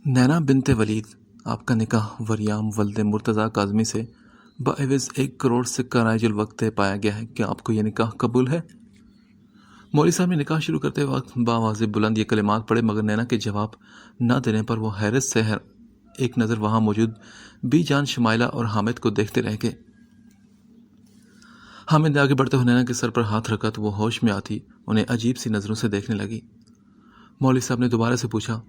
نینا بنت ولید، آپ کا نکاح وریام ولد مرتضیٰ کاظمی سے بعوض 1 کروڑ سکہ رائج الوقت طے پایا گیا ہے۔ کیا آپ کو یہ نکاح قبول ہے؟ مولوی صاحب نے نکاح شروع کرتے وقت باواضح بلند یہ کلمات پڑھے، مگر نینا کے جواب نہ دینے پر وہ حیرت سے ایک نظر وہاں موجود بی جان، شمائلہ اور حامد کو دیکھتے رہ گئے۔ حامد نے آگے بڑھتے ہوئے نینا کے سر پر ہاتھ رکھا تو وہ ہوش میں آتی انہیں عجیب سی نظروں سے دیکھنے لگی۔ مولوی صاحب نے دوبارہ سے پوچھا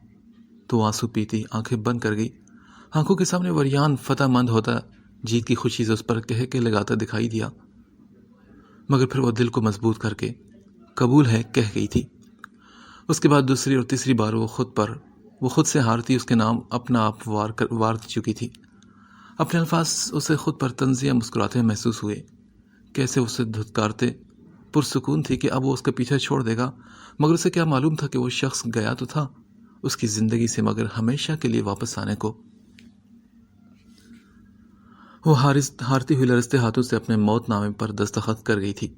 تو آنسو پیتی آنکھیں بند کر گئی۔ آنکھوں کے سامنے وریان فتح مند ہوتا جیت کی خوشی سے اس پر کہہ لگاتا دکھائی دیا، مگر پھر وہ دل کو مضبوط کر کے قبول ہے کہہ گئی تھی۔ اس کے بعد دوسری اور تیسری بار وہ خود سے ہارتی اس کے نام اپنا آپ وار چکی تھی۔ اپنے الفاظ اسے خود پر تنزیہ مسکراتے محسوس ہوئے، کیسے اسے دھتکارتے پرسکون تھی کہ اب وہ اس کا پیچھا چھوڑ دے گا، مگر اسے کیا معلوم تھا کہ وہ شخص گیا تو تھا اس کی زندگی سے، مگر ہمیشہ کے لیے واپس آنے کو۔ وہ ہارتی ہوئی لرزتے ہاتھوں سے اپنے موت نامے پر دستخط کر گئی تھی،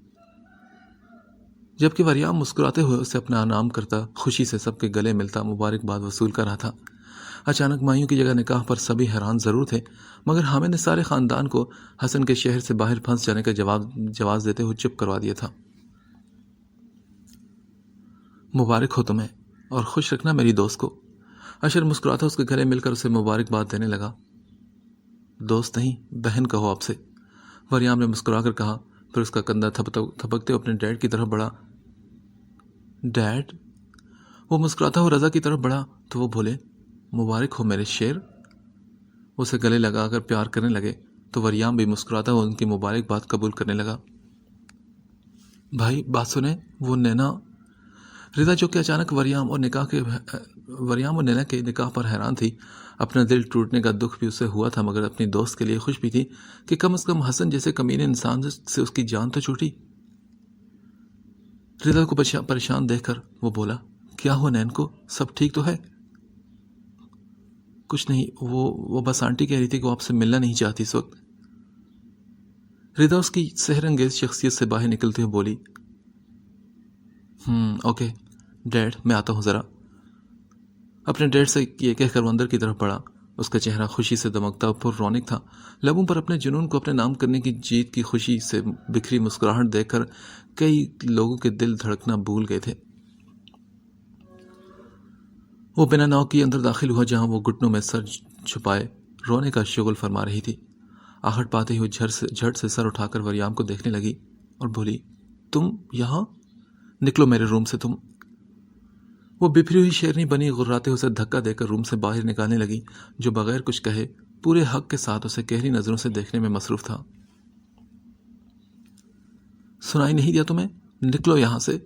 جبکہ وریام مسکراتے ہوئے اسے اپنا نام کرتا خوشی سے سب کے گلے ملتا مبارکباد وصول کر رہا تھا۔ اچانک مایوں کی جگہ نکاح پر سبھی حیران ضرور تھے، مگر حامد نے سارے خاندان کو حسن کے شہر سے باہر پھنس جانے کا جواز دیتے ہوئے چپ کروا دیا تھا۔ مبارک ہو تمہیں، اور خوش رکھنا میری دوست کو۔ اشر مسکراتا اس کے گلے مل کر اسے مبارکباد دینے لگا۔ دوست نہیں، بہن کہو آپ سے، وریام نے مسکرا کر کہا، پھر اس کا کندھا تھپکتے اپنے ڈیڈ کی طرف بڑھا۔ ڈیڈ؟ وہ مسکراتا ہوا رضا کی طرف بڑھا تو وہ بولے، مبارک ہو میرے شیر۔ اسے گلے لگا کر پیار کرنے لگے تو وریام بھی مسکراتا ہوا ان کی مبارکباد قبول کرنے لگا۔ بھائی بات سنیں، وہ نینا۔ رضا جو کہ اچانک وریم اور نینا کے نکاح پر حیران تھی، اپنا دل ٹوٹنے کا دکھ بھی اسے ہوا تھا، مگر اپنی دوست کے لیے خوش بھی تھی کہ کم از کم حسن جیسے کمینے انسان سے اس کی جان تو چھوٹی۔ رضا کو پریشان دیکھ کر وہ بولا، کیا ہوا نین کو، سب ٹھیک تو ہے؟ کچھ نہیں، وہ بس آنٹی کہہ رہی تھی کہ وہ آپ سے ملنا نہیں چاہتی اس وقت۔ رضا اس کی سحر انگیز شخصیت سے باہر نکلتے ہوئے بولی، اوکے ڈیڈ، میں آتا ہوں ذرا۔ اپنے ڈیڈ سے یہ کہہ کر وہ اندر کی طرف بڑھا۔ اس کا چہرہ خوشی سے دمکتا پر رونق تھا، لبوں پر اپنے جنون کو اپنے نام کرنے کی جیت کی خوشی سے بکھری مسکراہٹ دیکھ کر کئی لوگوں کے دل دھڑکنا بھول گئے تھے۔ وہ بنا ناؤ کی اندر داخل ہوا، جہاں وہ گھٹنوں میں سر چھپائے رونے کا شغل فرما رہی تھی۔ آہٹ پاتے ہوئے جھٹ سے سر اٹھا کر وریام کو دیکھنے لگی اور بولی، تم یہاں؟ نکلو میرے روم سے تم۔ وہ بپھری ہوئی شیرنی بنی غراتے اسے دھکا دے کر روم سے باہر نکالنے لگی، جو بغیر کچھ کہے پورے حق کے ساتھ اسے گہری نظروں سے دیکھنے میں مصروف تھا۔ سنائی نہیں دیا تمہیں؟ نکلو یہاں سے۔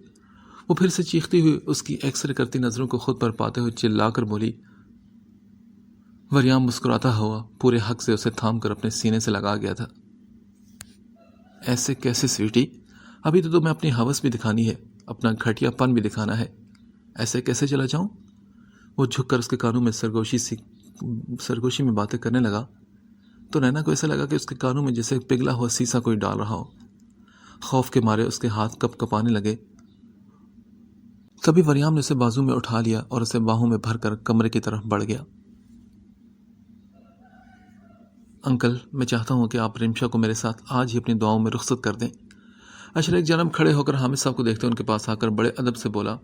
وہ پھر سے چیختی ہوئی اس کی ایکس رے کرتی نظروں کو خود پر پاتے ہوئے چلا کر بولی۔ وریام مسکراتا ہوا پورے حق سے اسے تھام کر اپنے سینے سے لگا گیا تھا۔ ایسے کیسے سویٹی؟ ابھی تو تمہیں اپنی ہوس بھی دکھانی ہے، اپنا گھٹیا پن بھی دکھانا ہے۔ ایسے کیسے چلا جاؤں؟ وہ جھک کر اس کے کانوں میں سرگوشی میں باتیں کرنے لگا تو نینا کو ایسا لگا کہ اس کے کانوں میں جیسے پگھلا ہوا سیسا کوئی ڈال رہا ہو۔ خوف کے مارے اس کے ہاتھ کپ کپانے لگے۔ تبھی وریام نے اسے بازو میں اٹھا لیا اور اسے باہوں میں بھر کر کمرے کی طرف بڑھ گیا۔ انکل، میں چاہتا ہوں کہ آپ رمشا کو میرے ساتھ آج ہی اپنی دعاؤں میں رخصت کر دیں۔ اشر ایک جانب کھڑے ہو کر حامد صاحب کو دیکھتے ان کے پاس آ کر بڑے ادب سے بولا۔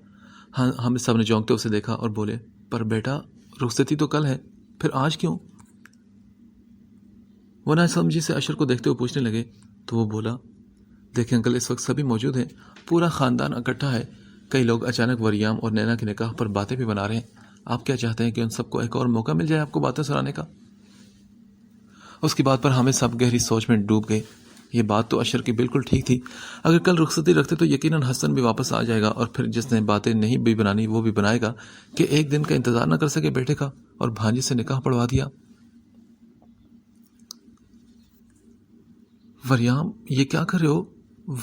حامد صاحب نے جونکتے اسے دیکھا اور بولے، پر بیٹا رخصتی تو کل ہے، پھر آج کیوں؟ وہ نہ سمجھی سے اشر کو دیکھتے ہوئے پوچھنے لگے تو وہ بولا، دیکھیں انکل، اس وقت سبھی موجود ہیں، پورا خاندان اکٹھا ہے، کئی لوگ اچانک وریام اور نینا کے نکاح پر باتیں بھی بنا رہے ہیں، آپ کیا چاہتے ہیں کہ ان سب کو ایک اور موقع مل جائے آپ کو باتیں سنانے کا؟ اس کی بات پر حامد صاحب گہری سوچ میں ڈوب گئے۔ یہ بات تو اشر کی بالکل ٹھیک تھی، اگر کل رخصتی رکھتے تو یقیناً حسن بھی واپس آ جائے گا، اور پھر جس نے باتیں نہیں بھی بنانی وہ بھی بنائے گا کہ ایک دن کا انتظار نہ کر سکے بیٹے کا، اور بھانجی سے نکاح پڑھوا دیا۔ وریام، یہ کیا کر رہے ہو؟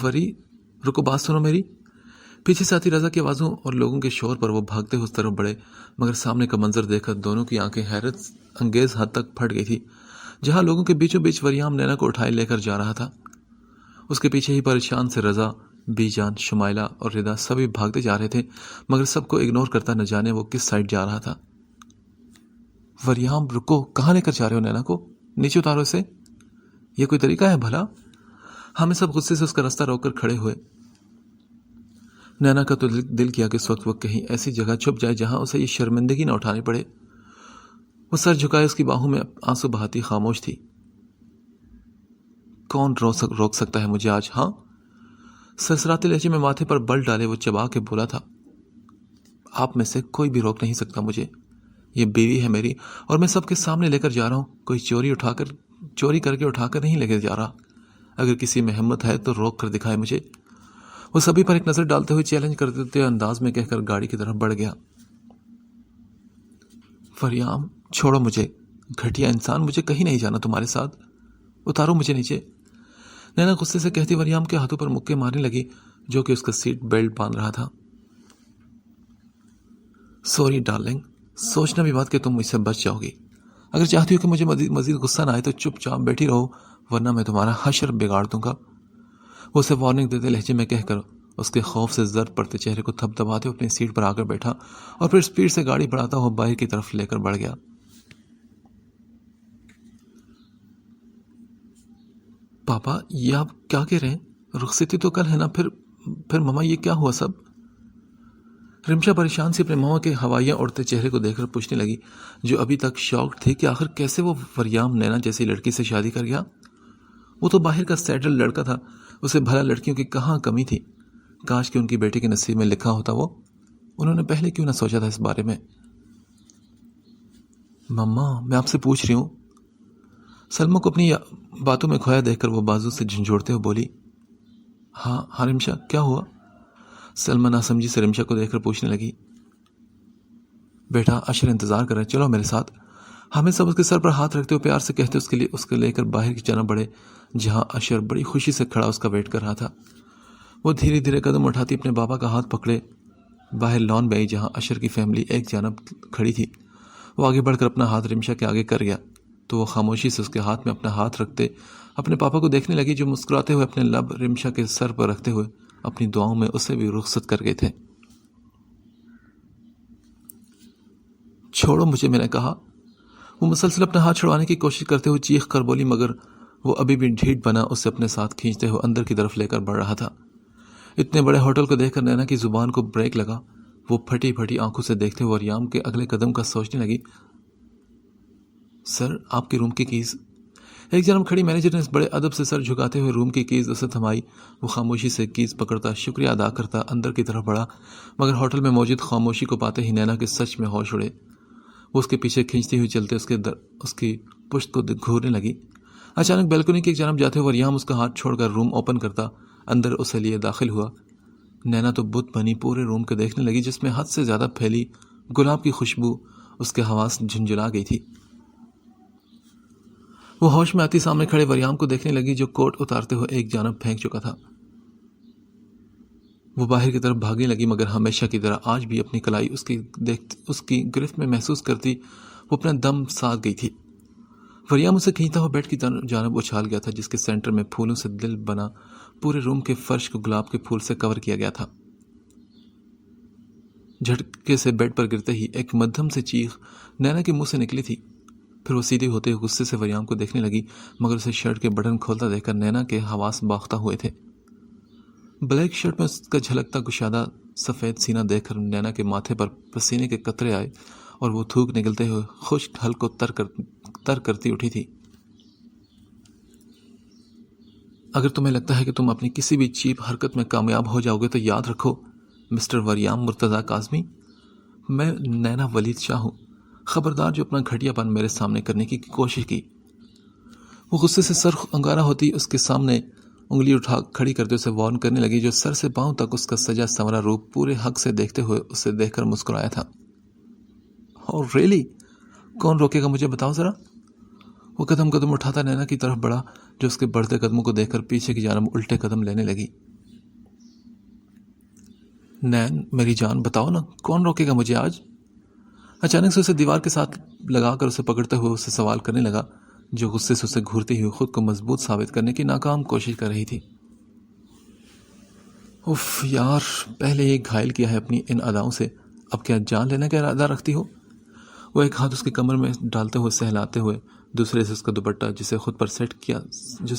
وری، رکو بات سنو میری۔ پیچھے سے آتی رضا کی آوازوں اور لوگوں کے شور پر وہ بھاگتے ہوئے اس طرف بڑھے، مگر سامنے کا منظر دیکھ کر دونوں کی آنکھیں حیرت انگیز حد تک پھٹ گئی تھی۔ جہاں لوگوں کے بیچوں بیچ وریام نینا کو اٹھائے لے کر جا رہا تھا، اس کے پیچھے ہی پریشان سے رضا، بی جان، شمائلہ اور رضا سبھی بھاگتے جا رہے تھے، مگر سب کو اگنور کرتا نہ جانے وہ کس سائڈ جا رہا تھا۔ وریام رکو، کہاں لے کر جا رہے ہو نینا کو؟ نیچے اتارو اسے، یہ کوئی طریقہ ہے بھلا؟ ہمیں سب غصے سے اس کا راستہ روک کر کھڑے ہوئے۔ نینا کا تو دل کیا کہ اس وقت وہ کہیں ایسی جگہ چھپ جائے جہاں اسے یہ شرمندگی نہ اٹھانی پڑے۔ وہ سر جھکائے اس کی باہوں میں آنسو بہاتی خاموش تھی۔ کون روک سکتا ہے مجھے آج؟ ہاں، سرسراتے لہجے میں ماتھے پر بل ڈالے وہ چبا کے بولا تھا، آپ میں سے کوئی بھی روک نہیں سکتا مجھے۔ یہ بیوی ہے میری اور میں سب کے سامنے لے کر جا رہا ہوں، کوئی چوری کر کے اٹھا کر نہیں لے کر جا رہا۔ اگر کسی میں ہمت ہے تو روک کر دکھائے مجھے۔ وہ سبھی پر ایک نظر ڈالتے ہوئے چیلنج کرتے انداز میں کہہ کر گاڑی کی طرف بڑھ گیا۔ وریام چھوڑو مجھے، گھٹیا انسان، مجھے کہیں نہیں جانا تمہارے ساتھ، اتارو مجھے نیچے۔ نینا غصے سے کہتی وریام کے ہاتھوں پر مکے مارنے لگی جو کہ اس کا سیٹ بیلٹ باندھ رہا تھا۔ سوری ڈارلنگ، سوچنا بھی بات کہ تم مجھ سے بچ جاؤ گی۔ اگر چاہتی ہو کہ مجھے مزید غصہ نہ آئے تو چپ چاپ بیٹھی رہو، ورنہ میں تمہارا حشر بگاڑ دوں گا۔ وہ اسے وارننگ دیتے لہجے میں کہہ کر اس کے خوف سے زرد پڑتے چہرے کو تھپ تھپاتے اپنی سیٹ پر آ کر بیٹھا اور پھر اسپیڈ سے گاڑی بڑھاتا ہوا باہر کی طرف لے کر بڑھ گیا۔ پاپا، یہ آپ کیا کہہ رہے ہیں؟ رخصتی تو کل ہے نا، پھر ماما یہ کیا ہوا سب؟ رمشا پریشان سی اپنے ماما کے ہوائیاں اڑتے چہرے کو دیکھ کر پوچھنے لگی، جو ابھی تک شاکڈ تھی کہ آخر کیسے وہ وریام نینا جیسی لڑکی سے شادی کر گیا۔ وہ تو باہر کا سیٹل لڑکا تھا، اسے بھلا لڑکیوں کی کہاں کمی تھی؟ کاش کہ ان کی بیٹی کے نصیب میں لکھا ہوتا وہ، انہوں نے پہلے کیوں نہ سوچا تھا اس بارے میں۔ مما، میں آپ سے پوچھ رہی ہوں۔ سلمہ کو اپنی باتوں میں کھویا دیکھ کر وہ بازو سے جھنجھوڑتے ہوئے بولی، ہاں رمشا، کیا ہوا؟ سلمہ ناسمجھی سے رمشا کو دیکھ کر پوچھنے لگی، بیٹا اشر انتظار کر رہے، چلو میرے ساتھ۔ ہمیں سب اس کے سر پر ہاتھ رکھتے ہوئے پیار سے کہتے اس کے لے کر باہر کی جانب بڑھے، جہاں اشر بڑی خوشی سے کھڑا اس کا ویٹ کر رہا تھا۔ وہ دھیرے دھیرے قدم اٹھاتی اپنے بابا کا ہاتھ پکڑے باہر لان میں آئی، جہاں اشر کی فیملی ایک جانب کھڑی تھی۔ وہ آگے بڑھ کر اپنا ہاتھ رمشا کے آگے کر گیا تو وہ خاموشی سے اس کے ہاتھ میں اپنا ہاتھ رکھتے اپنے پاپا کو دیکھنے لگی، جو مسکراتے ہوئے اپنے لب رمشا کے سر پر رکھتے ہوئے اپنی دعاؤں میں اسے بھی رخصت کر گئے تھے۔ چھوڑو مجھے، میں نے کہا۔ وہ مسلسل اپنا ہاتھ چھڑوانے کی کوشش کرتے ہوئے چیخ کر بولی، مگر وہ ابھی بھی ڈھیٹ بنا اسے اپنے ساتھ کھینچتے ہوئے اندر کی طرف لے کر بڑھ رہا تھا۔ اتنے بڑے ہوٹل کو دیکھ کر نینا کی زبان کو بریک لگا۔ وہ پھٹی پھٹی آنکھوں سے دیکھتے ہوئے وریام کے اگلے قدم کا سوچنے لگی۔ سر، آپ کے روم کی کیز؟ ایک جانب کھڑی مینیجر نے اس بڑے ادب سے سر جھکاتے ہوئے روم کی کیز اسے تھمائی۔ وہ خاموشی سے کیز پکڑتا شکریہ ادا کرتا اندر کی طرف بڑھا، مگر ہوٹل میں موجود خاموشی کو پاتے ہی نینا کے سچ میں ہوش اڑے۔ وہ اس کے پیچھے کھینچتی ہوئی چلتے اس کی پشت کو گھورنے لگی۔ اچانک بیلکونی کی ایک جانب جاتے ہوئے وریام اس کا ہاتھ چھوڑ کر روم اوپن کرتا اندر اسے لیے داخل ہوا۔ نینا تو بت بنی پورے روم کو دیکھنے لگی، جس میں حد سے زیادہ پھیلی گلاب کی خوشبو اس کے حواس جھنجھلا گئی تھی۔ وہ ہوش میں آتی سامنے کھڑے وریام کو دیکھنے لگی، جو کوٹ اتارتے ہوئے ایک جانب پھینک چکا تھا۔ وہ باہر کی طرف بھاگنے لگی، مگر ہمیشہ کی طرح آج بھی اپنی کلائی اس کی گرفت میں محسوس کرتی وہ اپنا دم ساکھ گئی تھی۔ وریام اسے کھینچتا ہوا بیڈ کی جانب اچھال گیا تھا، جس کے سینٹر میں پھولوں سے دل بنا پورے روم کے فرش کو گلاب کے پھول سے کور کیا گیا تھا۔ جھٹکے سے بیڈ پر گرتے ہی ایک مدھم سے چیخ نینا کے منہ سے نکلی تھی۔ پھر وہ سیدھی ہوتے ہوئے غصے سے وریام کو دیکھنے لگی، مگر اسے شرٹ کے بٹن کھولتا دیکھ کر نینا کے حواس باختہ ہوئے تھے۔ بلیک شرٹ میں اس کا جھلکتا کشادہ سفید سینہ دیکھ کر نینا کے ماتھے پر پسینے کے قطرے آئے اور وہ تھوک نگلتے ہوئے خشک حلق کو تر کرتی اٹھی تھی۔ اگر تمہیں لگتا ہے کہ تم اپنی کسی بھی چیپ حرکت میں کامیاب ہو جاؤ گے تو یاد رکھو مسٹر وریام مرتضیٰ کاظمی، میں نینا ولید شاہ ہوں۔ خبردار جو اپنا گھٹیا پن میرے سامنے کرنے کی کوشش کی۔ وہ غصے سے سر انگارہ ہوتی اس کے سامنے انگلی اٹھا کھڑی کرتے اسے وارن کرنے لگی، جو سر سے پاؤں تک اس کا سجا سنورا روپ پورے حق سے دیکھتے ہوئے اسے دیکھ کر مسکرایا تھا۔ اور ریلی، کون روکے گا مجھے، بتاؤ ذرا۔ وہ قدم اٹھاتا نینا کی طرف بڑھا، جو اس کے بڑھتے قدموں کو دیکھ کر پیچھے کی جانب الٹے قدم لینے لگی۔ نین میری جان، بتاؤ نا، کون روکے گا مجھے آج؟ اچانک سے اسے دیوار کے ساتھ لگا کر اسے پکڑتے ہوئے اسے سوال کرنے لگا، جو غصے سے اسے گھورتی ہوئی خود کو مضبوط ثابت کرنے کی ناکام کوشش کر رہی تھی۔ اف یار، پہلے ہی گھائل کیا ہے اپنی ان اداؤں سے، اب کیا جان لینے کا ارادہ رکھتی ہو؟ وہ ایک ہاتھ اس کی کمر میں ڈالتے ہوئے سہلاتے ہوئے دوسرے سے اس کا دوپٹہ جسے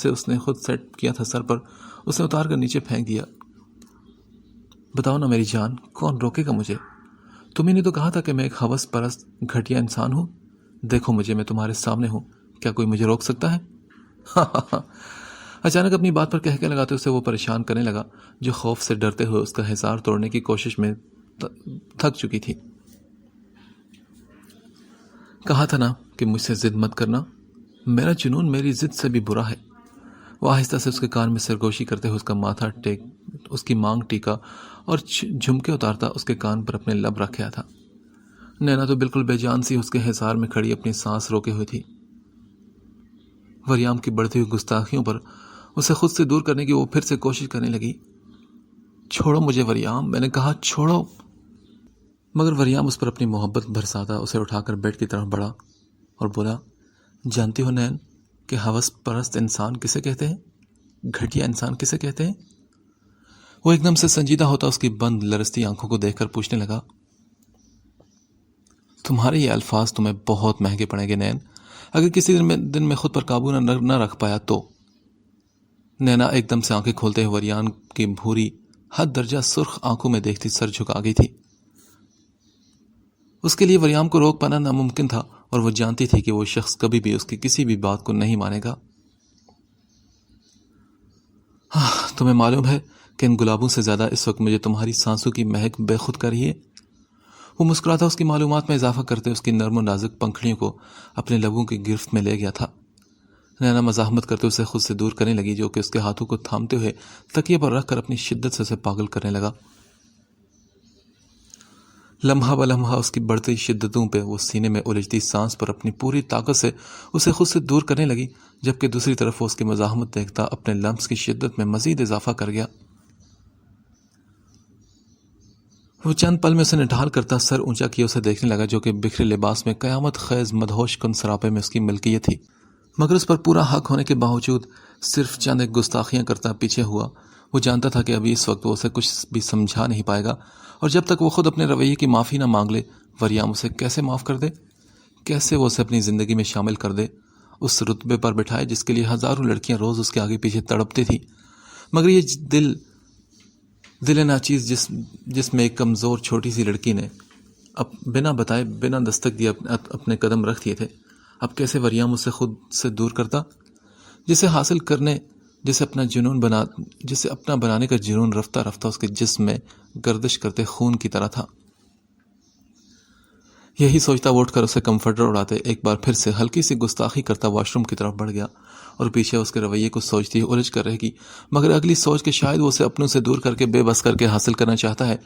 اس نے خود سیٹ کیا تھا سر پر، اسے اتار کر نیچے پھینک دیا۔ بتاؤ نا میری جان، کون روکے گا مجھے؟ تمہیں نے تو کہا تھا کہ میں ایک ہوس پرست گھٹیا انسان ہوں۔ دیکھو مجھے، میں تمہارے سامنے ہوں، کیا کوئی مجھے روک سکتا ہے؟ اچانک اپنی بات پر کہہ کے لگاتے اسے وہ پریشان کرنے لگا جو خوف سے ڈرتے ہوئے اس کا حصار توڑنے کی کوشش میں تھک چکی تھی۔ کہا تھا نا کہ مجھ سے ضد مت کرنا، میرا جنون میری ضد سے بھی برا ہے۔ وہ آہستہ سے اس کے کان میں سرگوشی کرتے ہوئے اس کا ماتھا اس کی مانگ ٹیکا اور جھمکے اتارتا اس کے کان پر اپنے لب رکھا تھا۔ نینا تو بالکل بے جان سی اس کے حصار میں کھڑی اپنی سانس روکے ہوئی تھی۔ وریام کی بڑھتی ہوئی گستاخیوں پر اسے خود سے دور کرنے کی وہ پھر سے کوشش کرنے لگی۔ چھوڑو مجھے وریام، میں نے کہا چھوڑو۔ مگر وریام اس پر اپنی محبت برساتا اسے اٹھا کر بیڈ کی طرف بڑھا اور بولا، جانتی ہو نین کہ ہوس پرست انسان کسے کہتے ہیں؟ گھٹیا انسان کسے کہتے ہیں؟ وہ ایک دم سے سنجیدہ ہوتا اس کی بند لرزتی آنکھوں کو دیکھ کر پوچھنے لگا۔ تمہارے یہ الفاظ تمہیں بہت مہنگے پڑیں گے نین، اگر کسی دن میں خود پر قابو نہ رکھ پایا تو۔ نینا ایک دم سے آنکھیں کھولتے ہوئے وریان کی بھوری حد درجہ سرخ آنکھوں میں دیکھتی سر جھکا گئی تھی۔ اس کے لیے وریام کو روک پانا ناممکن تھا اور وہ جانتی تھی کہ وہ شخص کبھی بھی اس کی کسی بھی بات کو نہیں مانے گا۔ تمہیں معلوم ہے کہ ان گلابوں سے زیادہ اس وقت مجھے تمہاری سانسوں کی مہک بے خود کر رہی ہے۔ وہ مسکراتا اس کی معلومات میں اضافہ کرتے اس کی نرم و نازک پنکھڑیوں کو اپنے لبوں کی گرفت میں لے گیا تھا۔ نینا مزاحمت کرتے اسے خود سے دور کرنے لگی جو کہ اس کے ہاتھوں کو تھامتے ہوئے تکیے پر رکھ کر اپنی شدت سے اسے پاگل کرنے لگا۔ لمحہ بلمحہ اس کی بڑھتی شدتوں پہ وہ سینے میں الجھتی سانس پر اپنی پوری طاقت سے اسے خود سے دور کرنے لگی، جبکہ دوسری طرف وہ اس کی مزاحمت دیکھتا اپنے لمس کی شدت میں مزید اضافہ کر گیا۔ وہ چند پل میں اسے نڈھال کرتا سر اونچا کیے اسے دیکھنے لگا جو کہ بکھرے لباس میں قیامت خیز مدہوش کن سراپے میں اس کی ملکیت تھی، مگر اس پر پورا حق ہونے کے باوجود صرف چند ایک گستاخیاں کرتا پیچھے ہوا۔ وہ جانتا تھا کہ ابھی اس وقت وہ اسے کچھ بھی سمجھا نہیں پائے گا، اور جب تک وہ خود اپنے رویے کی معافی نہ مانگ لے، وریام اسے کیسے معاف کر دے، کیسے وہ اسے اپنی زندگی میں شامل کر دے، اس رتبے پر بٹھائے جس کے لیے ہزاروں لڑکیاں روز اس کے آگے پیچھے تڑپتی تھی۔ مگر یہ دل ناچیز جس میں ایک کمزور چھوٹی سی لڑکی نے اب بنا بتائے بنا دستک دیے اپنے قدم رکھ دیے تھے، اب کیسے وریام اسے خود سے دور کرتا، جسے حاصل کرنے جسے اپنا بنانے کا جنون رفتہ رفتہ اس کے جسم میں گردش کرتے خون کی طرح تھا۔ یہی سوچتا وہ اٹھ کر اسے کمفرٹر اڑاتے ایک بار پھر سے ہلکی سی گستاخی کرتا واش روم کی طرف بڑھ گیا، اور پیچھے اس کے رویے کو سوچتی الجھ کر رہے گی، مگر اگلی سوچ کے شاید وہ اسے اپنوں سے دور کر کے بے بس کر کے حاصل کرنا چاہتا ہے۔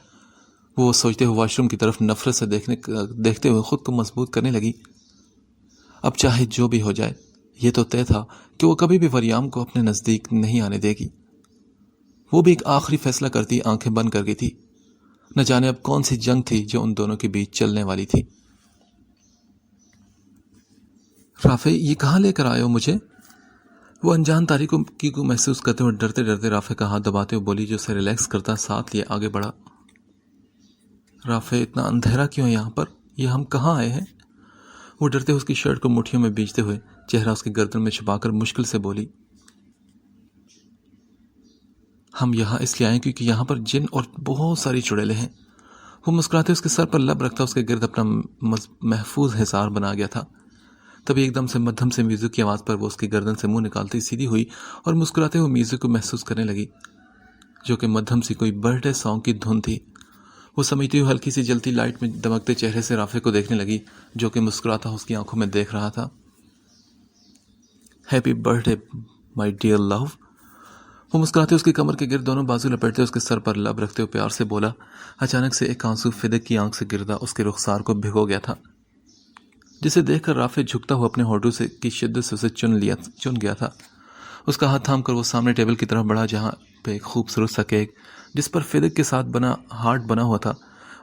وہ سوچتے ہوئے واش روم کی طرف نفرت سے دیکھتے ہوئے خود کو مضبوط کرنے لگی۔ اب چاہے جو بھی ہو جائے، یہ تو طے تھا کہ وہ کبھی بھی وریام کو اپنے نزدیک نہیں آنے دے گی۔ وہ بھی ایک آخری فیصلہ کرتی آنکھیں بند کر گئی تھی۔ نہ جانے اب کون سی جنگ تھی جو ان دونوں کے بیچ چلنے والی تھی۔ رافع، یہ کہاں لے کر آئے ہو مجھے؟ وہ انجان تاریکی کو محسوس کرتے ہوئے ڈرتے ڈرتے رافع کا ہاتھ دباتے ہوئے بولی، جو اسے ریلیکس کرتا ساتھ لیے آگے بڑھا۔ رافع، اتنا اندھیرا کیوں یہاں پر؟ یہ ہم کہاں آئے ہیں؟ وہ ڈرتے ہوئے اس کی شرٹ کو مٹھیوں میں بیچتے ہوئے چہرہ اس کی گردن میں چھپا کر مشکل سے بولی، ہم یہاں اس لیے آئے کیونکہ یہاں پر جن اور بہت ساری چڑیلیں ہیں۔ وہ مسکراتے اس کے سر پر لب رکھتا اس کے گرد اپنا محفوظ حصار بنا گیا تھا۔ تبھی ایک دم سے مدھم سے میوزک کی آواز پر وہ اس کی گردن سے منہ نکالتی سیدھی ہوئی اور مسکراتے ہوئے میوزک کو محسوس کرنے لگی، جو کہ مدھم سی کوئی برتھ ڈے سانگ کی دھن تھی۔ وہ سمیٹی ہوئی ہلکی سی جلتی لائٹ میں دمکتے چہرے سے رافع کو دیکھنے لگی جو کہ مسکراتا اس کی آنکھوں میں دیکھ رہا تھا۔ Happy birthday my dear love. وہ مسکراتے اس کی کمر کے گرد دونوں بازو لپیٹتے اس کے سر پر لب رکھتے ہوئے پیار سے بولا۔ اچانک سے ایک آنسو فدق کی آنکھ سے گردا اس کے رخسار کو بھگو گیا تھا، جسے دیکھ کر رافع جھکتا ہوا اپنے ہونٹوں سے کی شدت سے اسے چن گیا تھا۔ اس کا ہاتھ تھام کر وہ سامنے ٹیبل کی طرف بڑھا جہاں پہ ایک خوبصورت سا کیک جس پر فدق کے ساتھ بنا ہارٹ بنا ہوا تھا،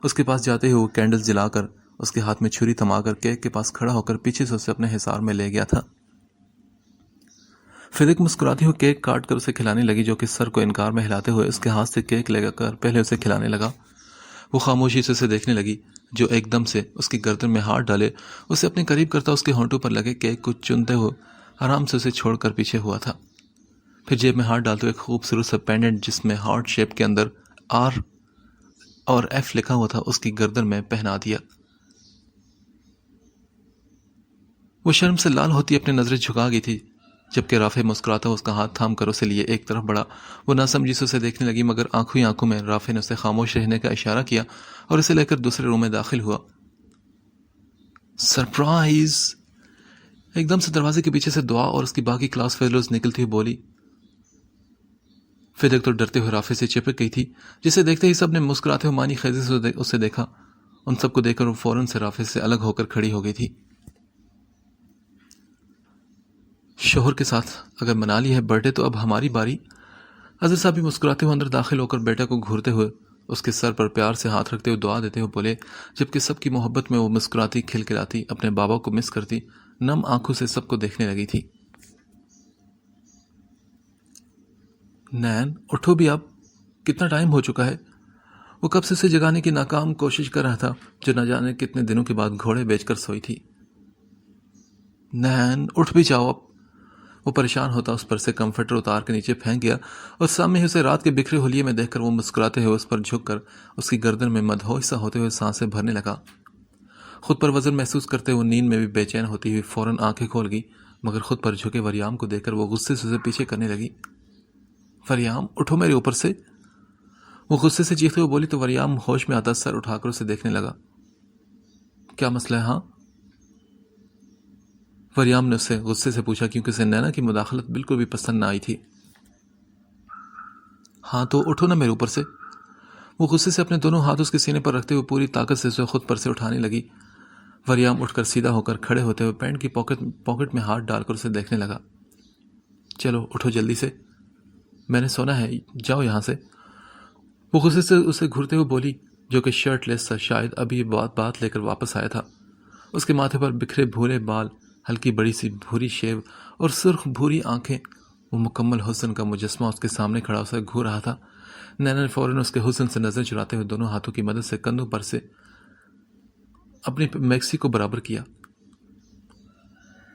اس کے پاس جاتے ہوئے وہ کینڈل جلا کر اس کے ہاتھ میں چھری تھما کر کیک کے پاس کھڑا ہو کر پیچھے سے اسے اپنے حصار میں لے گیا تھا۔ فدق مسکراتی ہوئی کیک کاٹ کر اسے کھلانے لگی جو کہ سر کو انکار میں ہلاتے ہوئے اس کے ہاتھ سے کیک لے کر پہلے اسے کھلانے لگا۔ وہ خاموشی سے اسے دیکھنے لگی جو ایک دم سے اس کی گردن میں ہاتھ ڈالے اسے اپنے قریب کرتا اس کے ہونٹوں پر لگے کیک کو چنتے ہوئے آرام سے اسے چھوڑ کر پیچھے ہوا تھا. پھر جیب میں ہاتھ ڈالتے ہوئے ایک خوبصورت سا پینڈنٹ جس میں ہارٹ شیپ کے اندر آر اور ایف لکھا ہوا تھا اس کی گردن میں پہنا دیا. وہ شرم سے لال ہوتی اپنی نظریں جھکا گئی تھی جبکہ رافع مسکراتا اس کا ہاتھ تھام کر اسے لیے ایک طرف بڑھا. وہ ناسمجھی سے اسے دیکھنے لگی مگر آنکھوں ہی آنکھوں میں رافع نے اسے خاموش رہنے کا اشارہ کیا اور اسے لے کر دوسرے روم میں داخل ہوا. سرپرائز! ایک دم سے دروازے کے پیچھے سے دعا اور اس کی باقی کلاس فیلوز نکلتی ہوئی بولی. فدق تو ڈرتے ہوئے رافع سے چپک گئی تھی جسے دیکھتے ہی سب نے مسکراتے ہوئے مانی خیزی سے اسے دیکھا. ان سب کو دیکھ کر وہ فوراً سے رافع سے الگ ہو کر کھڑی ہو گئی تھی. شوہر کے ساتھ اگر منا لی ہے برتھ ڈے تو اب ہماری باری. اظہر صاحب بھی مسکراتے ہوئے اندر داخل ہو کر بیٹا کو گھورتے ہوئے اس کے سر پر پیار سے ہاتھ رکھتے ہوئے دعا دیتے ہوئے بولے جبکہ سب کی محبت میں وہ مسکراتی کھلکھلاتی اپنے بابا کو مس کرتی نم آنکھوں سے سب کو دیکھنے لگی تھی. نین اٹھو بھی اب، کتنا ٹائم ہو چکا ہے. وہ کب سے اسے جگانے کی ناکام کوشش کر رہا تھا جو نہ جانے کتنے دنوں کے بعد گھوڑے بیچ کر سوئی تھی. نین اٹھ بھی جاؤ اب. وہ پریشان ہوتا اس پر سے کمفرٹر اتار کے نیچے پھینک گیا اور سامنے ہی اسے رات کے بکھرے ہولیے میں دیکھ کر وہ مسکراتے ہوئے اس پر جھک کر اس کی گردن میں مدہوش سا ہوتے ہوئے سانسیں بھرنے لگا. خود پر وزن محسوس کرتے ہوئے نیند میں بھی بے چین ہوتی ہوئی فوراً آنکھیں کھول گئی مگر خود پر جھکے وریام کو دیکھ کر وہ غصے سے اسے پیچھے کرنے لگی. وریام اٹھو میرے اوپر سے. وہ غصے سے چیختے ہوئے بولی تو وریام ہوش میں آتا سر اٹھا کر اسے دیکھنے لگا. کیا مسئلہ ہے؟ ہاں، وریام نے اس سے غصے سے پوچھا کیونکہ اسے نینا کی مداخلت بالکل بھی پسند نہ آئی تھی. ہاں تو اٹھو نا میرے اوپر سے. وہ غصے سے اپنے دونوں ہاتھ اس کے سینے پر رکھتے ہوئے پوری طاقت سے اسے خود پر سے اٹھانے لگی. وریام اٹھ کر سیدھا ہو کر کھڑے ہوتے ہوئے پینٹ کی پاکٹ میں ہاتھ ڈال کر اسے دیکھنے لگا. چلو اٹھو جلدی سے، میں نے سونا ہے، جاؤ یہاں سے. وہ غصے سے اسے گھورتے ہوئے بولی جو کہ شرٹ لیس تھا، شاید ابھی یہ بات لے کر واپس آیا تھا. اس کے ماتھے پر بکھرے بھورے بال، ہلکی بڑی سی بھوری شیو اور سرخ بھوری آنکھیں. وہ مکمل حسن کا مجسمہ اس کے سامنے کھڑا اسے گھور رہا تھا. نینا نے فوراً اس کے حسن سے نظر چراتے ہوئے دونوں ہاتھوں کی مدد سے کندھوں پر سے اپنی میکسی کو برابر کیا.